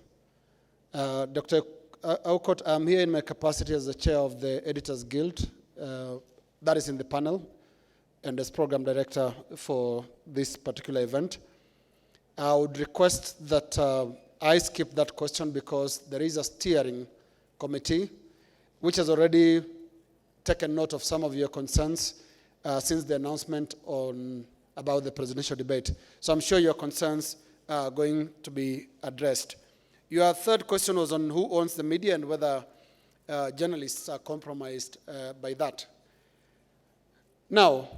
Dr. Aukot, I'm here in my capacity as the chair of the Editors Guild, that is in the panel, and as program director for this particular event. I would request that I skip that question because there is a steering committee which has already taken note of some of your concerns since the announcement about the presidential debate. So I'm sure your concerns are going to be addressed. Your third question was on who owns the media and whether journalists are compromised by that. Now,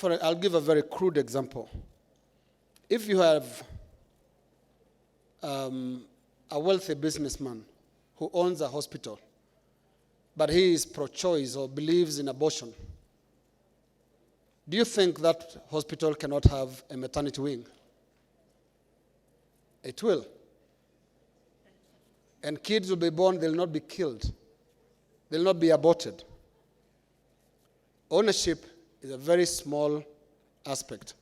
I'll give a very crude example. If you have a wealthy businessman who owns a hospital, but he is pro-choice or believes in abortion, do you think that hospital cannot have a maternity wing? It will. And kids will be born, they'll not be killed. They'll not be aborted. Ownership is a very small aspect.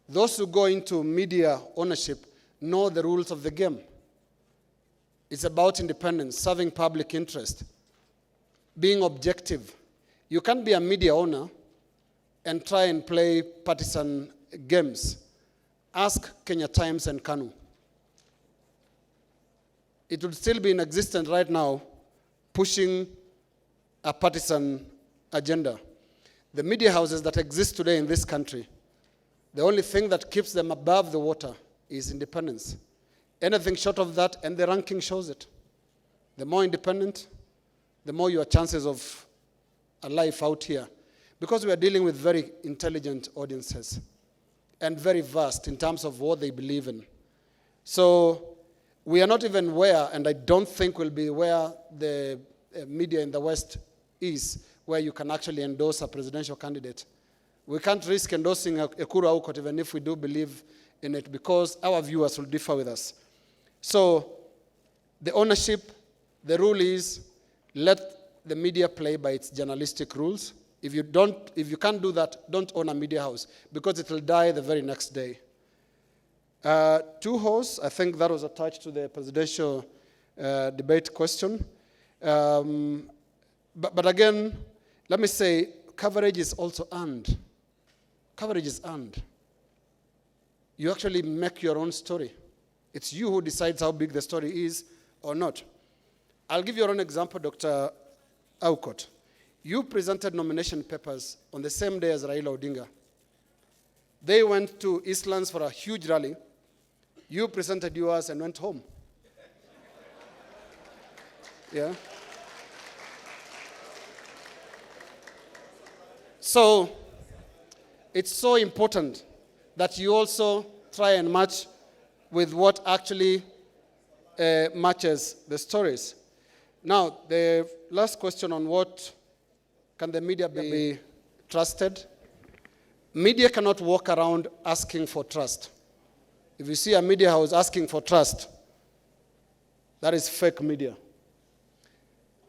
Those who go into media ownership know the rules of the game. It's about independence, serving public interest, being objective. You can't be a media owner and try and play partisan games. Ask Kenya Times and KANU. It would still be in existence right now, pushing a partisan agenda. The media houses that exist today in this country, the only thing that keeps them above the water is independence. Anything short of that, and the ranking shows it. The more independent, the more your chances of a life out here. Because we are dealing with very intelligent audiences and very vast in terms of what they believe in. So we are not even where, and I don't think we'll be where the media in the West is, where you can actually endorse a presidential candidate. We can't risk endorsing Ekuru Aukot even if we do believe in it, because our viewers will differ with us. So the ownership, the rule is, let the media play by its journalistic rules. If you can't do that, don't own a media house, because it will die the very next day. Two hosts, I think that was attached to the presidential debate question. But again, let me say, coverage is also earned. Coverage is earned. You actually make your own story. It's you who decides how big the story is or not. I'll give you your own example, Dr. Aukot. You presented nomination papers on the same day as Raila Odinga. They went to Eastlands for a huge rally. You presented yours and went home. Yeah? So, it's so important that you also try and match with what actually matches the stories. Now, the last question on what can the media be trusted? Media cannot walk around asking for trust. If you see a media house asking for trust, that is fake media.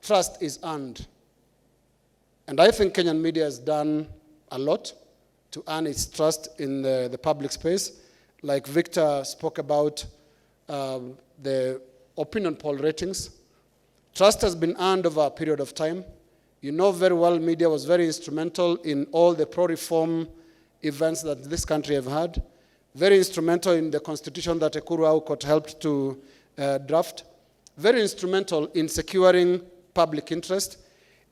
Trust is earned. And I think Kenyan media has done a lot to earn its trust in the public space. Like Victor spoke about the opinion poll ratings. Trust has been earned over a period of time. You know very well media was very instrumental in all the pro-reform events that this country have had. Very instrumental in the constitution that Ekuru Aukot helped to draft. Very instrumental in securing public interest.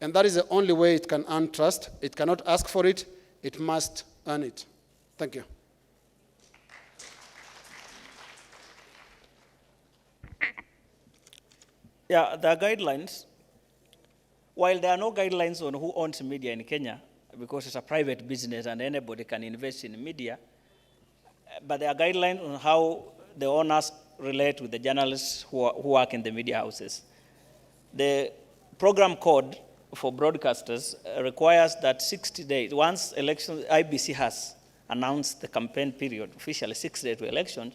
And that is the only way it can earn trust. It cannot ask for it. It must earn it. Thank you. Yeah, the guidelines, while there are no guidelines on who owns media in Kenya, because it's a private business and anybody can invest in media, but there are guidelines on how the owners relate with the journalists who work in the media houses. The program code for broadcasters requires that 60 days, once IBC has announced the campaign period, officially 6 days to elections,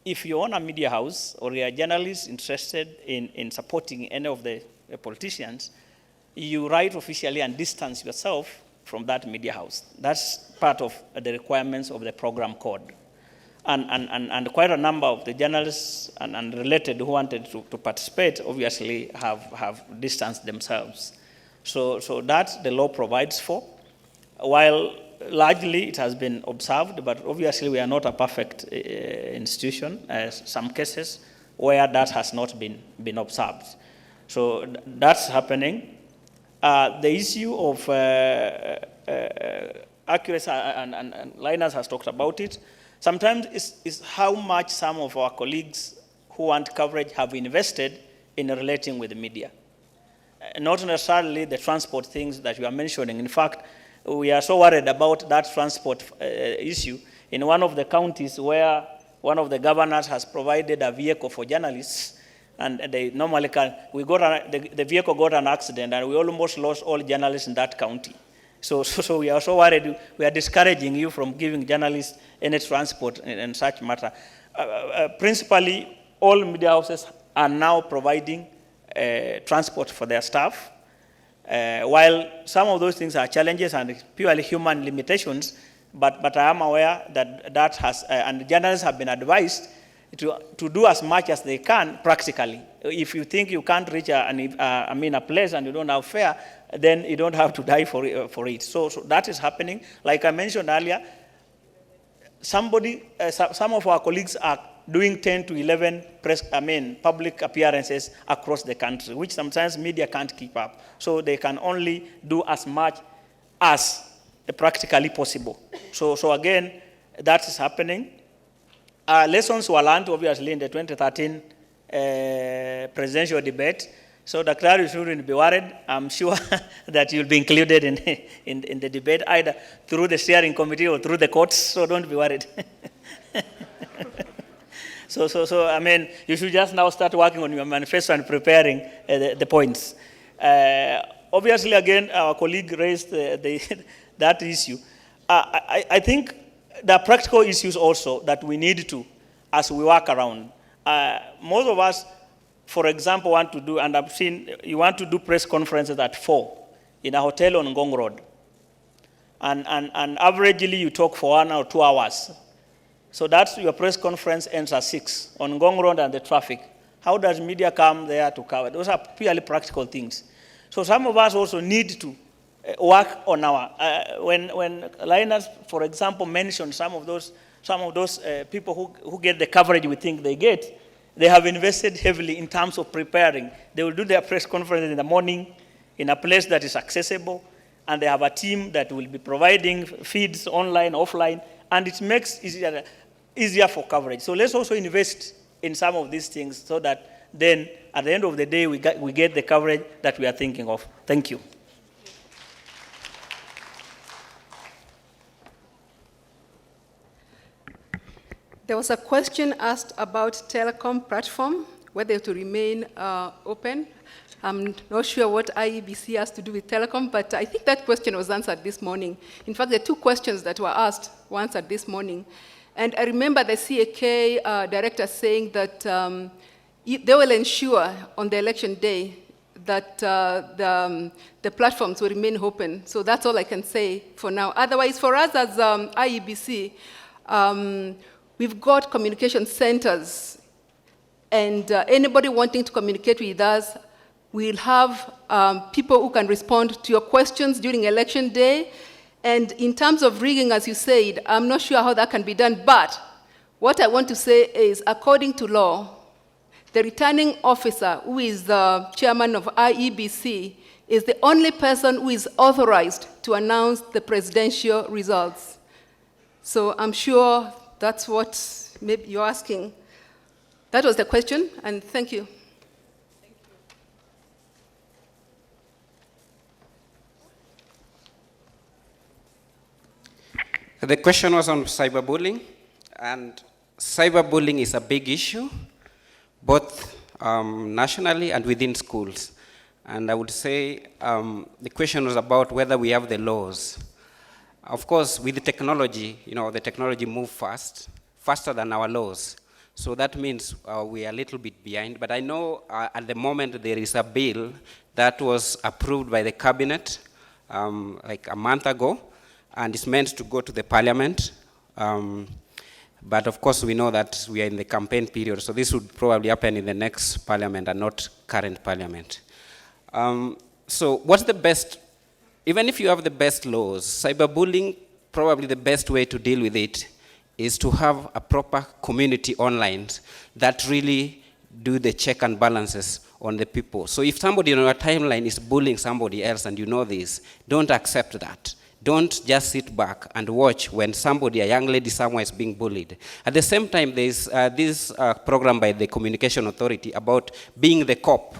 if you own a media house or you're a journalist interested in supporting any of the politicians, you write officially and distance yourself from that media house. That's part of the requirements of the program code. And quite a number of the journalists and related who wanted to participate obviously have distanced themselves. So that the law provides for. While largely it has been observed, but obviously we are not a perfect institution, some cases where that has not been observed. So that's happening. The issue of accuracy, and Linus has talked about it, sometimes is how much some of our colleagues who want coverage have invested in relating with the media. Not necessarily the transport things that you are mentioning. In fact, we are so worried about that transport issue in one of the counties where one of the governors has provided a vehicle for journalists, and they normally can. The vehicle got an accident, and we almost lost all journalists in that county. So we are so worried. We are discouraging you from giving journalists any transport in such matter. Principally, all media houses are now providing transport for their staff. While some of those things are challenges and purely human limitations, but I am aware that has, and journalists have been advised to do as much as they can practically. If you think you can't reach a place and you don't have fare, then you don't have to die for it. So that is happening. Like I mentioned earlier, some of our colleagues are doing 10 to 11 public appearances across the country, which sometimes media can't keep up. So they can only do as much as practically possible. So again, that is happening. Lessons were learned, obviously, in the 2013 presidential debate. So Dr. You shouldn't be worried. I'm sure that you'll be included in the debate, either through the steering committee or through the courts, so don't be worried. So I mean, you should just now start working on your manifesto and preparing the points. Obviously, again, our colleague raised that issue. I think there are practical issues also that we need to, as we work around. Most of us, for example, want to do, and I've seen, you want to do press conferences at 4 in a hotel on Ngong Road. And averagely, you talk for 1 or 2 hours. So that's your press conference ends at 6 on Ngong Road and the traffic. How does media come there to cover? Those are purely practical things. So some of us also need to work on our, when Linus, for example, mentioned some of those people who get the coverage we think they get, they have invested heavily in terms of preparing. They will do their press conference in the morning in a place that is accessible, and they have a team that will be providing feeds online, offline, and it makes it easier for coverage. So let's also invest in some of these things so that then at the end of the day we get the coverage that we are thinking of. Thank you. There was a question asked about telecom platform, whether to remain open. I'm not sure what IEBC has to do with telecom, but I think that question was answered this morning. In fact, the 2 questions that were asked were answered this morning. And I remember the CAK director saying that they will ensure on the election day that the platforms will remain open. So that's all I can say for now. Otherwise, for us as IEBC, we've got communication centers, and anybody wanting to communicate with us, we'll have people who can respond to your questions during election day. And in terms of rigging, as you said, I'm not sure how that can be done, but what I want to say is, according to law, the returning officer, who is the chairman of IEBC, is the only person who is authorized to announce the presidential results. So I'm sure that's what maybe you're asking. That was the question, and thank you. The question was on cyberbullying, and cyberbullying is a big issue, both nationally and within schools. And I would say the question was about whether we have the laws. Of course, with the technology, the technology moves faster than our laws. So that means we are a little bit behind. But I know at the moment there is a bill that was approved by the cabinet like a month ago, and it's meant to go to the parliament. But of course we know that we are in the campaign period, so this would probably happen in the next parliament and not current parliament. So what's the best, even if you have the best laws, cyberbullying, probably the best way to deal with it is to have a proper community online that really do the check and balances on the people. So if somebody on your timeline is bullying somebody else and you know this, don't accept that. Don't just sit back and watch when somebody, a young lady somewhere, is being bullied. At the same time, there's this program by the Communication Authority about being the cop.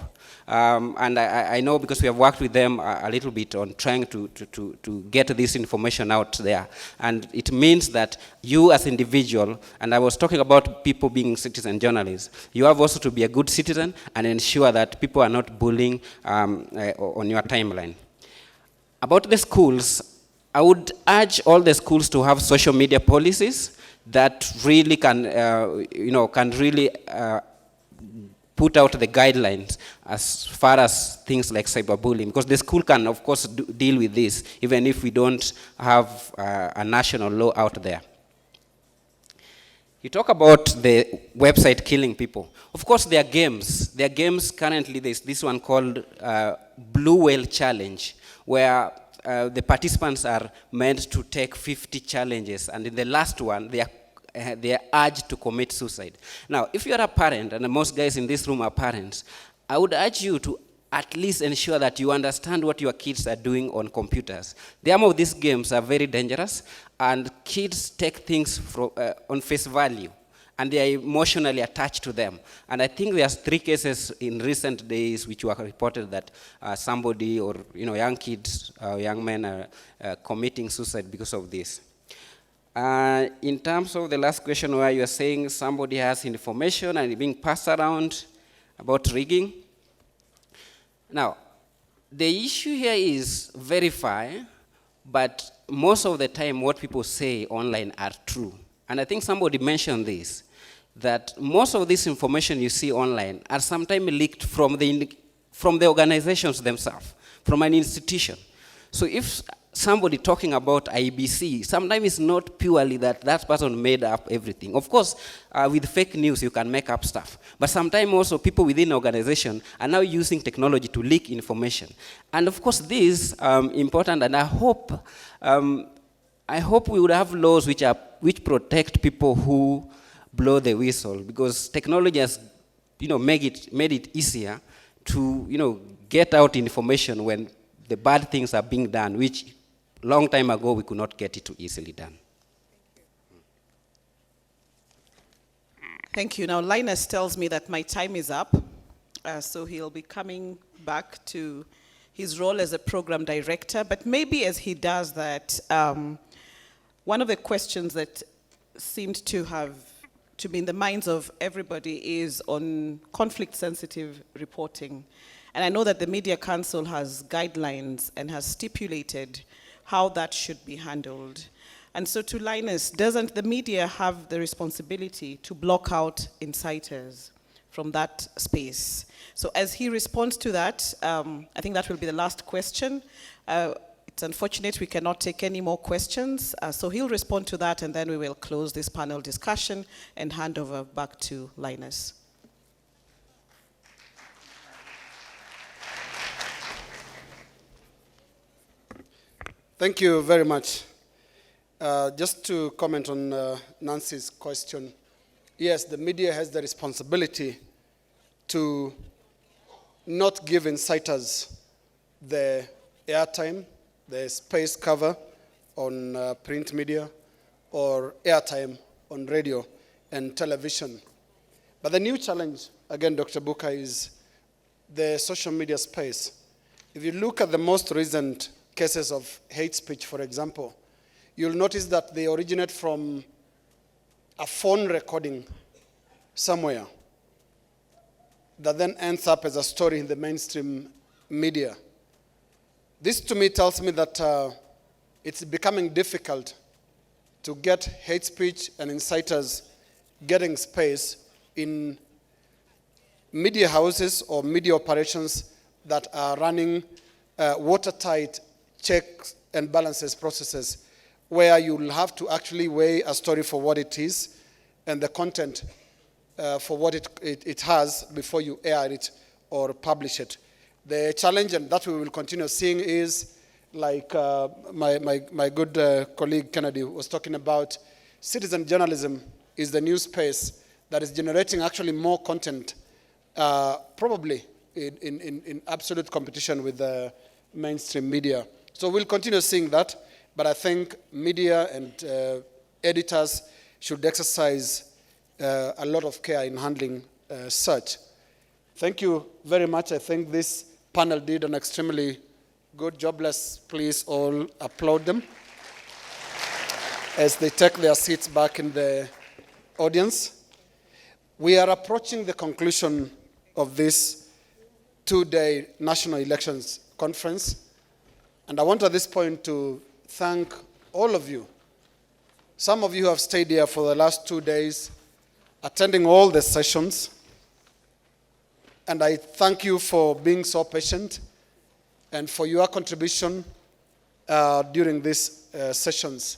And I know because we have worked with them a little bit on trying to get this information out there. And it means that you as individual, and I was talking about people being citizen journalists, you have also to be a good citizen and ensure that people are not bullying on your timeline. About the schools, I would urge all the schools to have social media policies that really can really put out the guidelines as far as things like cyberbullying, because the school can, of course, deal with this, even if we don't have a national law out there. You talk about the website killing people. Of course, there are games. There are games currently. There's this one called Blue Whale Challenge, where the participants are meant to take 50 challenges, and in the last one, they are urged to commit suicide. Now, if you are a parent, and most guys in this room are parents, I would urge you to at least ensure that you understand what your kids are doing on computers. Some of these games are very dangerous, and kids take things on face value, and they are emotionally attached to them. And I think there's 3 cases in recent days which were reported that somebody or young kids, young men are committing suicide because of this. In terms of the last question where you are saying somebody has information and being passed around about rigging. Now, the issue here is verify, but most of the time what people say online are true. And I think somebody mentioned this, that most of this information you see online are sometimes leaked from the organizations themselves, from an institution. So if somebody talking about IBC, sometimes it's not purely that person made up everything. Of course, with fake news, you can make up stuff. But sometimes also people within the organization are now using technology to leak information. And of course, this is important, and I hope we would have laws which protect people who blow the whistle, because technology has made it easier to get out information when the bad things are being done, which long time ago we could not get it too easily done. Thank you. Now Linus tells me that my time is up, so he'll be coming back to his role as a program director. But maybe as he does that, one of the questions that seemed to be in the minds of everybody is on conflict-sensitive reporting. And I know that the Media Council has guidelines and has stipulated how that should be handled. And so to Linus, doesn't the media have the responsibility to block out inciters from that space? So as he responds to that, I think that will be the last question. It's unfortunate we cannot take any more questions, so he'll respond to that, and then we will close this panel discussion and hand over back to Linus. Thank you very much. Just to comment on Nancy's question, yes, the media has the responsibility to not give inciters the airtime, the space cover on print media, or airtime on radio and television. But the new challenge, again, Dr. Buka, is the social media space. If you look at the most recent cases of hate speech, for example, you'll notice that they originate from a phone recording somewhere that then ends up as a story in the mainstream media. This to me tells me that it's becoming difficult to get hate speech and inciters getting space in media houses or media operations that are running watertight checks and balances processes, where you'll have to actually weigh a story for what it is and the content for what it has before you air it or publish it. The challenge, and that we will continue seeing, is like my good colleague Kennedy was talking about, citizen journalism is the new space that is generating actually more content, probably in absolute competition with the mainstream media. So we'll continue seeing that, but I think media and editors should exercise a lot of care in handling such. Thank you very much. I think this panel did an extremely good job. Let's please all applaud them as they take their seats back in the audience. We are approaching the conclusion of this two-day National Elections Conference, and I want at this point to thank all of you. Some of you have stayed here for the last 2 days, attending all the sessions, and I thank you for being so patient and for your contribution during these sessions.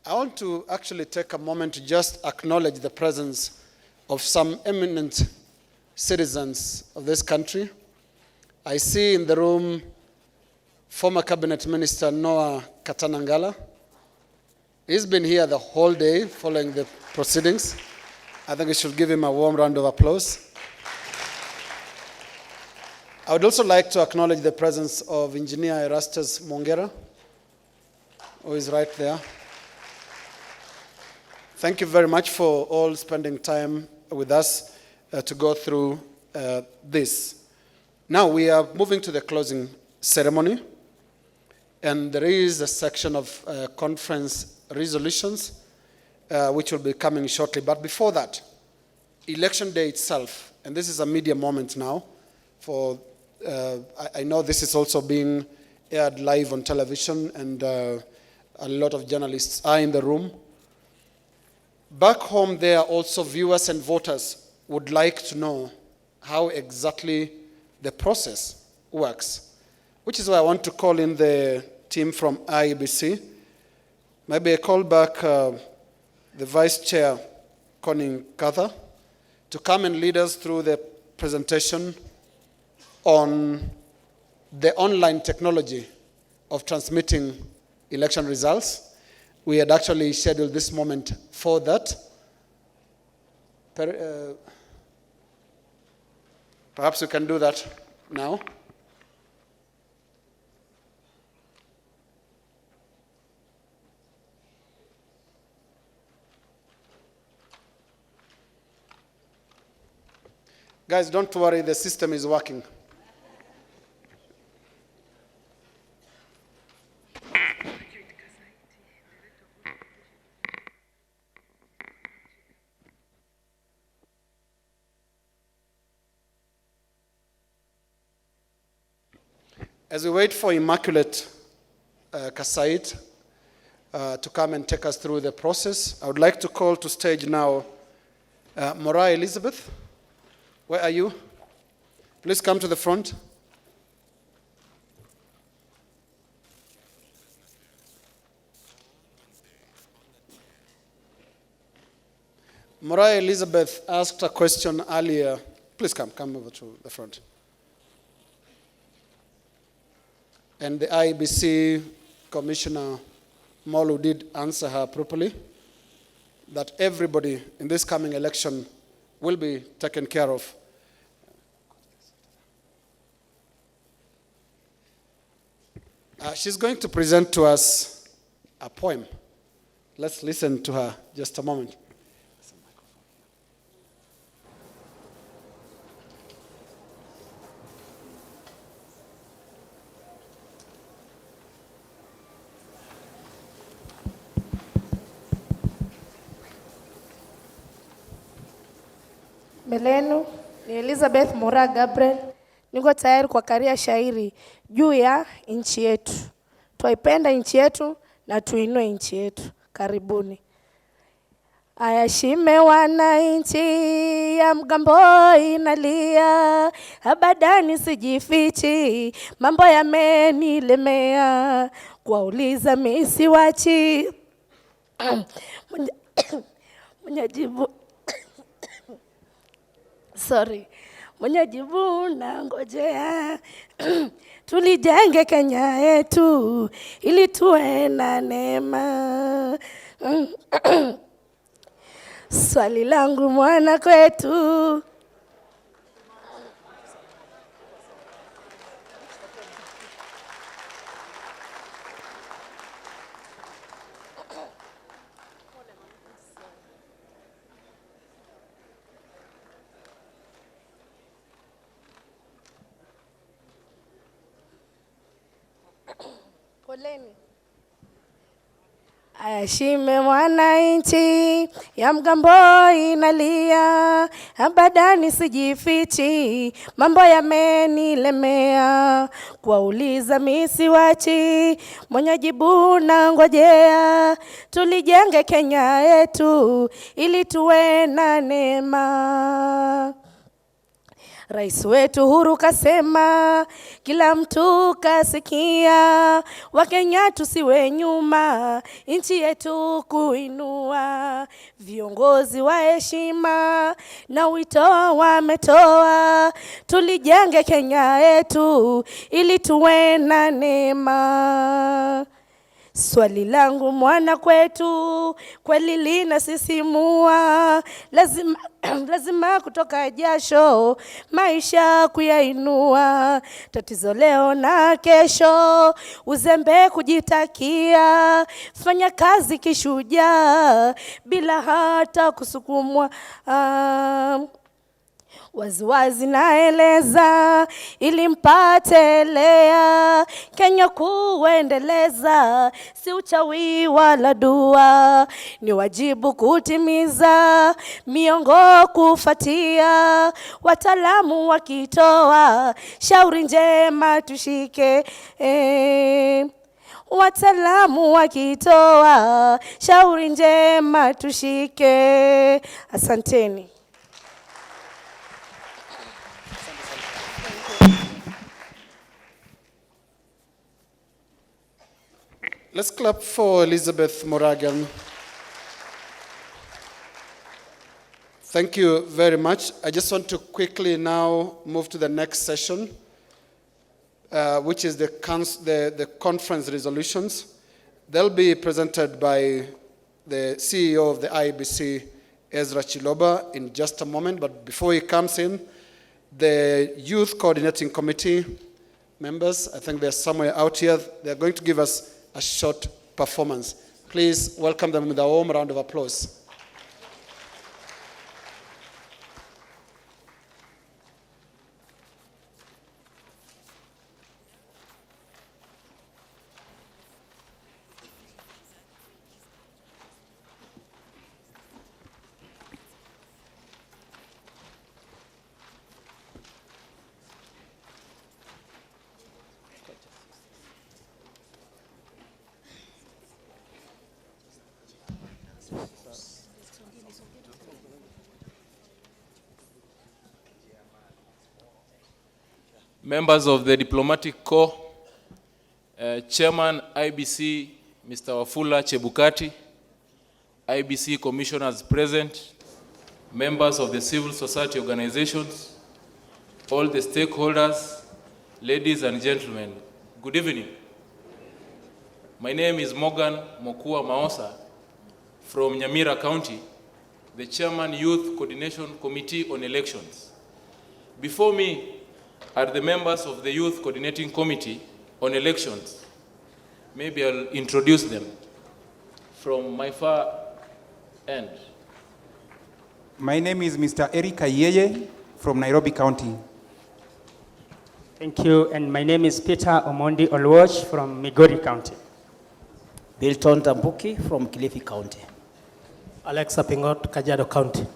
I want to actually take a moment to just acknowledge the presence of some eminent citizens of this country. I see in the room former Cabinet Minister Noah Katanangala. He's been here the whole day following the proceedings. I think we should give him a warm round of applause. I would also like to acknowledge the presence of Engineer Erastus Mongera, who is right there. Thank you very much for all spending time with us to go through this. Now we are moving to the closing ceremony, and there is a section of conference resolutions which will be coming shortly. But before that, election day itself, and this is a media moment now, for I know this is also being aired live on television, and a lot of journalists are in the room. Back home, there are also viewers and voters would like to know how exactly the process works, which is why I want to call in the team from IEBC. Maybe I call back the Vice Chair, Connie Katha, to come and lead us through the presentation on the online technology of transmitting election results. We had actually scheduled this moment for that. Perhaps we can do that now. Guys, don't worry, the system is working. As we wait for Immaculate Kasait to come and take us through the process, I would like to call to stage now Mora Elizabeth. Where are you? Please come to the front. Mora Elizabeth asked a question earlier. Please come over to the front. And the IEBC Commissioner Molu did answer her properly, that everybody in this coming election will be taken care of. She's going to present to us a poem. Let's listen to her just a moment. Mbelenu ni Elizabeth Mora Gabriel. Niko tayari kwa karia shairi juu ya nchi yetu. Tuipenda nchi yetu na tuinue nchi yetu. Karibuni. Ayashime wananchi, ya mgambo inalia, abadani sijifichi, mambo yamenilemea, kuwauliza misi wachi. Mwenyejibu Mwenyejibu na ngojea tulijenge Kenya yetu ili tuwe na neema. Swali langu mwana kwetu, poleni. Ayashime mwananchi, ya mgambo inalia, abadani sijifichi, mambo yamenilemea, kuwauliza misi wachi, mwenyejibu na ngojea, tulijenge Kenya yetu ili tuwe na neema. Rais wetu Uhuru kasema, kila mtu kasikia, Wakenya tusiwe nyuma, nchi yetu kuinua. Viongozi wa heshima na wito wametoa, tulijenge Kenya yetu ili tuwe na neema. Swali langu mwana kwetu, kweli linasisimua, lazima kutoka jasho, maisha kuyainua. Tatizo leo na kesho, uzembe kujitakia, fanya kazi kishujaa, bila hata kusukumwa. Waziwazi naeleza ili mpate lea, Kenya kuendeleza, si uchawi wala dua, ni wajibu kutimiza, miongo kufatia, wataalamu wakitoa, shauri njema tushike. Wataalamu wakitoa, shauri njema tushike. Asanteni. Let's clap for Elizabeth Moragan. Thank you very much. I just want to quickly now move to the next session, which is the conference resolutions. They'll be presented by the CEO of the IEBC, Ezra Chiloba, in just a moment. But before he comes in, the Youth Coordinating Committee members, I think they're somewhere out here, they're going to give us a short performance. Please welcome them with a warm round of applause. Members of the Diplomatic Corps, Chairman IBC, Mr. Wafula Chebukati, IBC commissioners present, members of the civil society organizations, all the stakeholders, ladies and gentlemen, good evening. My name is Morgan Mokua Maosa from Nyamira County, the Chairman Youth Coordination Committee on Elections. Before me are the members of the Youth Coordinating Committee on Elections. Maybe I'll introduce them from my far end. My name is Mr. Eric Ayeye from Nairobi County. Thank you, and my name is Peter Omondi Olwoch from Migori County. Bilton Tambuki from Kilifi County. Alexa Pingot, Kajiado County.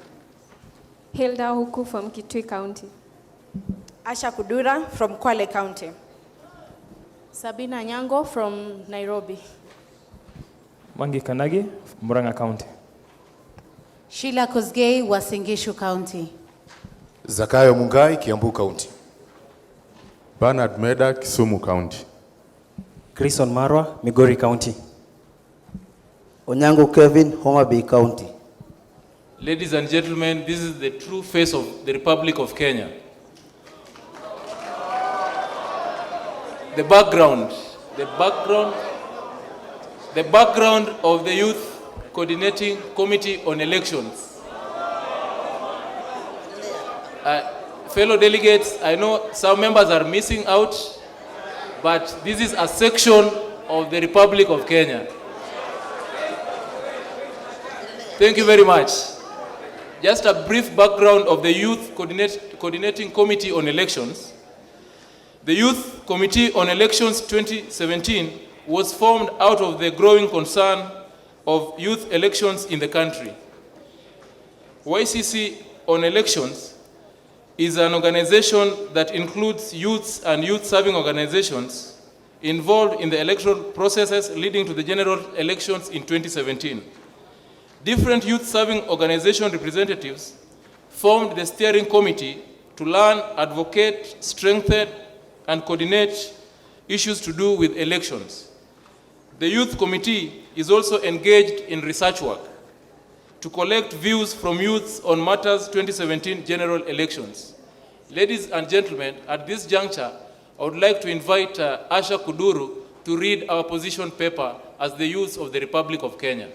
Hilda Huku from Kitui County. Asha Kudura from Kwale County. Sabina Nyango from Nairobi. Mangi Kanagi, Murang'a County. Sheila Kosgei, Uasin Gishu County. Zakayo Mungai, Kiambu County. Bernard Meda, Kisumu County. Grayson Marwa, Migori County. Onyango Kevin, Homa Bay County. Ladies and gentlemen, this is the true face of the Republic of Kenya. The background of the Youth Coordinating Committee on Elections. Fellow delegates, I know some members are missing out, but this is a section of the Republic of Kenya. Thank you very much. Just a brief background of the Youth Coordinating Committee on Elections. The Youth Committee on Elections 2017 was formed out of the growing concern of youth elections in the country. YCC on Elections is an organization that includes youths and youth-serving organizations involved in the electoral processes leading to the general elections in 2017. Different youth-serving organization representatives formed the steering committee to learn, advocate, strengthen, and coordinate issues to do with elections. The youth committee is also engaged in research work to collect views from youths on matters 2017 general elections. Ladies and gentlemen, at this juncture, I would like to invite Asha Kuduru to read our position paper as the youth of the Republic of Kenya.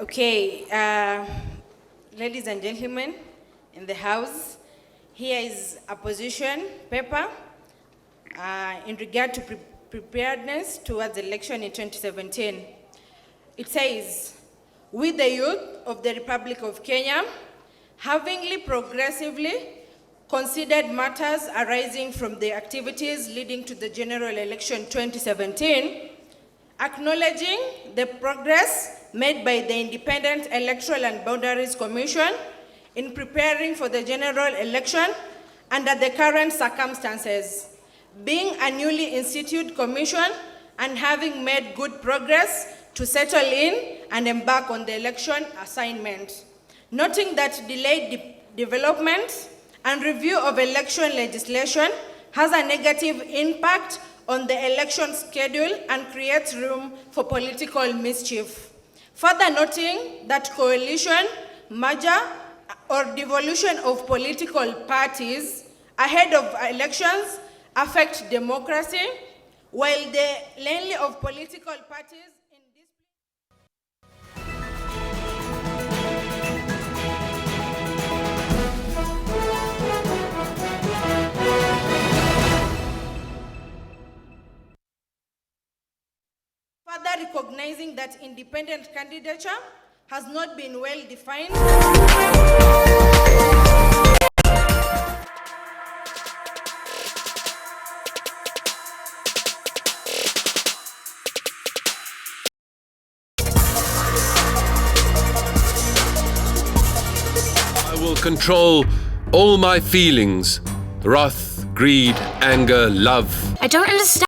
Okay, ladies and gentlemen in the House, here is a position paper in regard to preparedness towards the election in 2017. It says, we the youth of the Republic of Kenya, havingly progressively considered matters arising from the activities leading to the general election 2017, acknowledging the progress made by the Independent Electoral and Boundaries Commission in preparing for the general election under the current circumstances, being a newly instituted commission and having made good progress to settle in and embark on the election assignment. Noting that delayed development and review of election legislation has a negative impact on the election schedule and creates room for political mischief. Further noting that coalition, merger, or devolution of political parties ahead of elections affect democracy, while the length of political parties in this further recognizing that independent candidature has not been well defined. I will control all my feelings, wrath, greed, anger, love. I don't understand.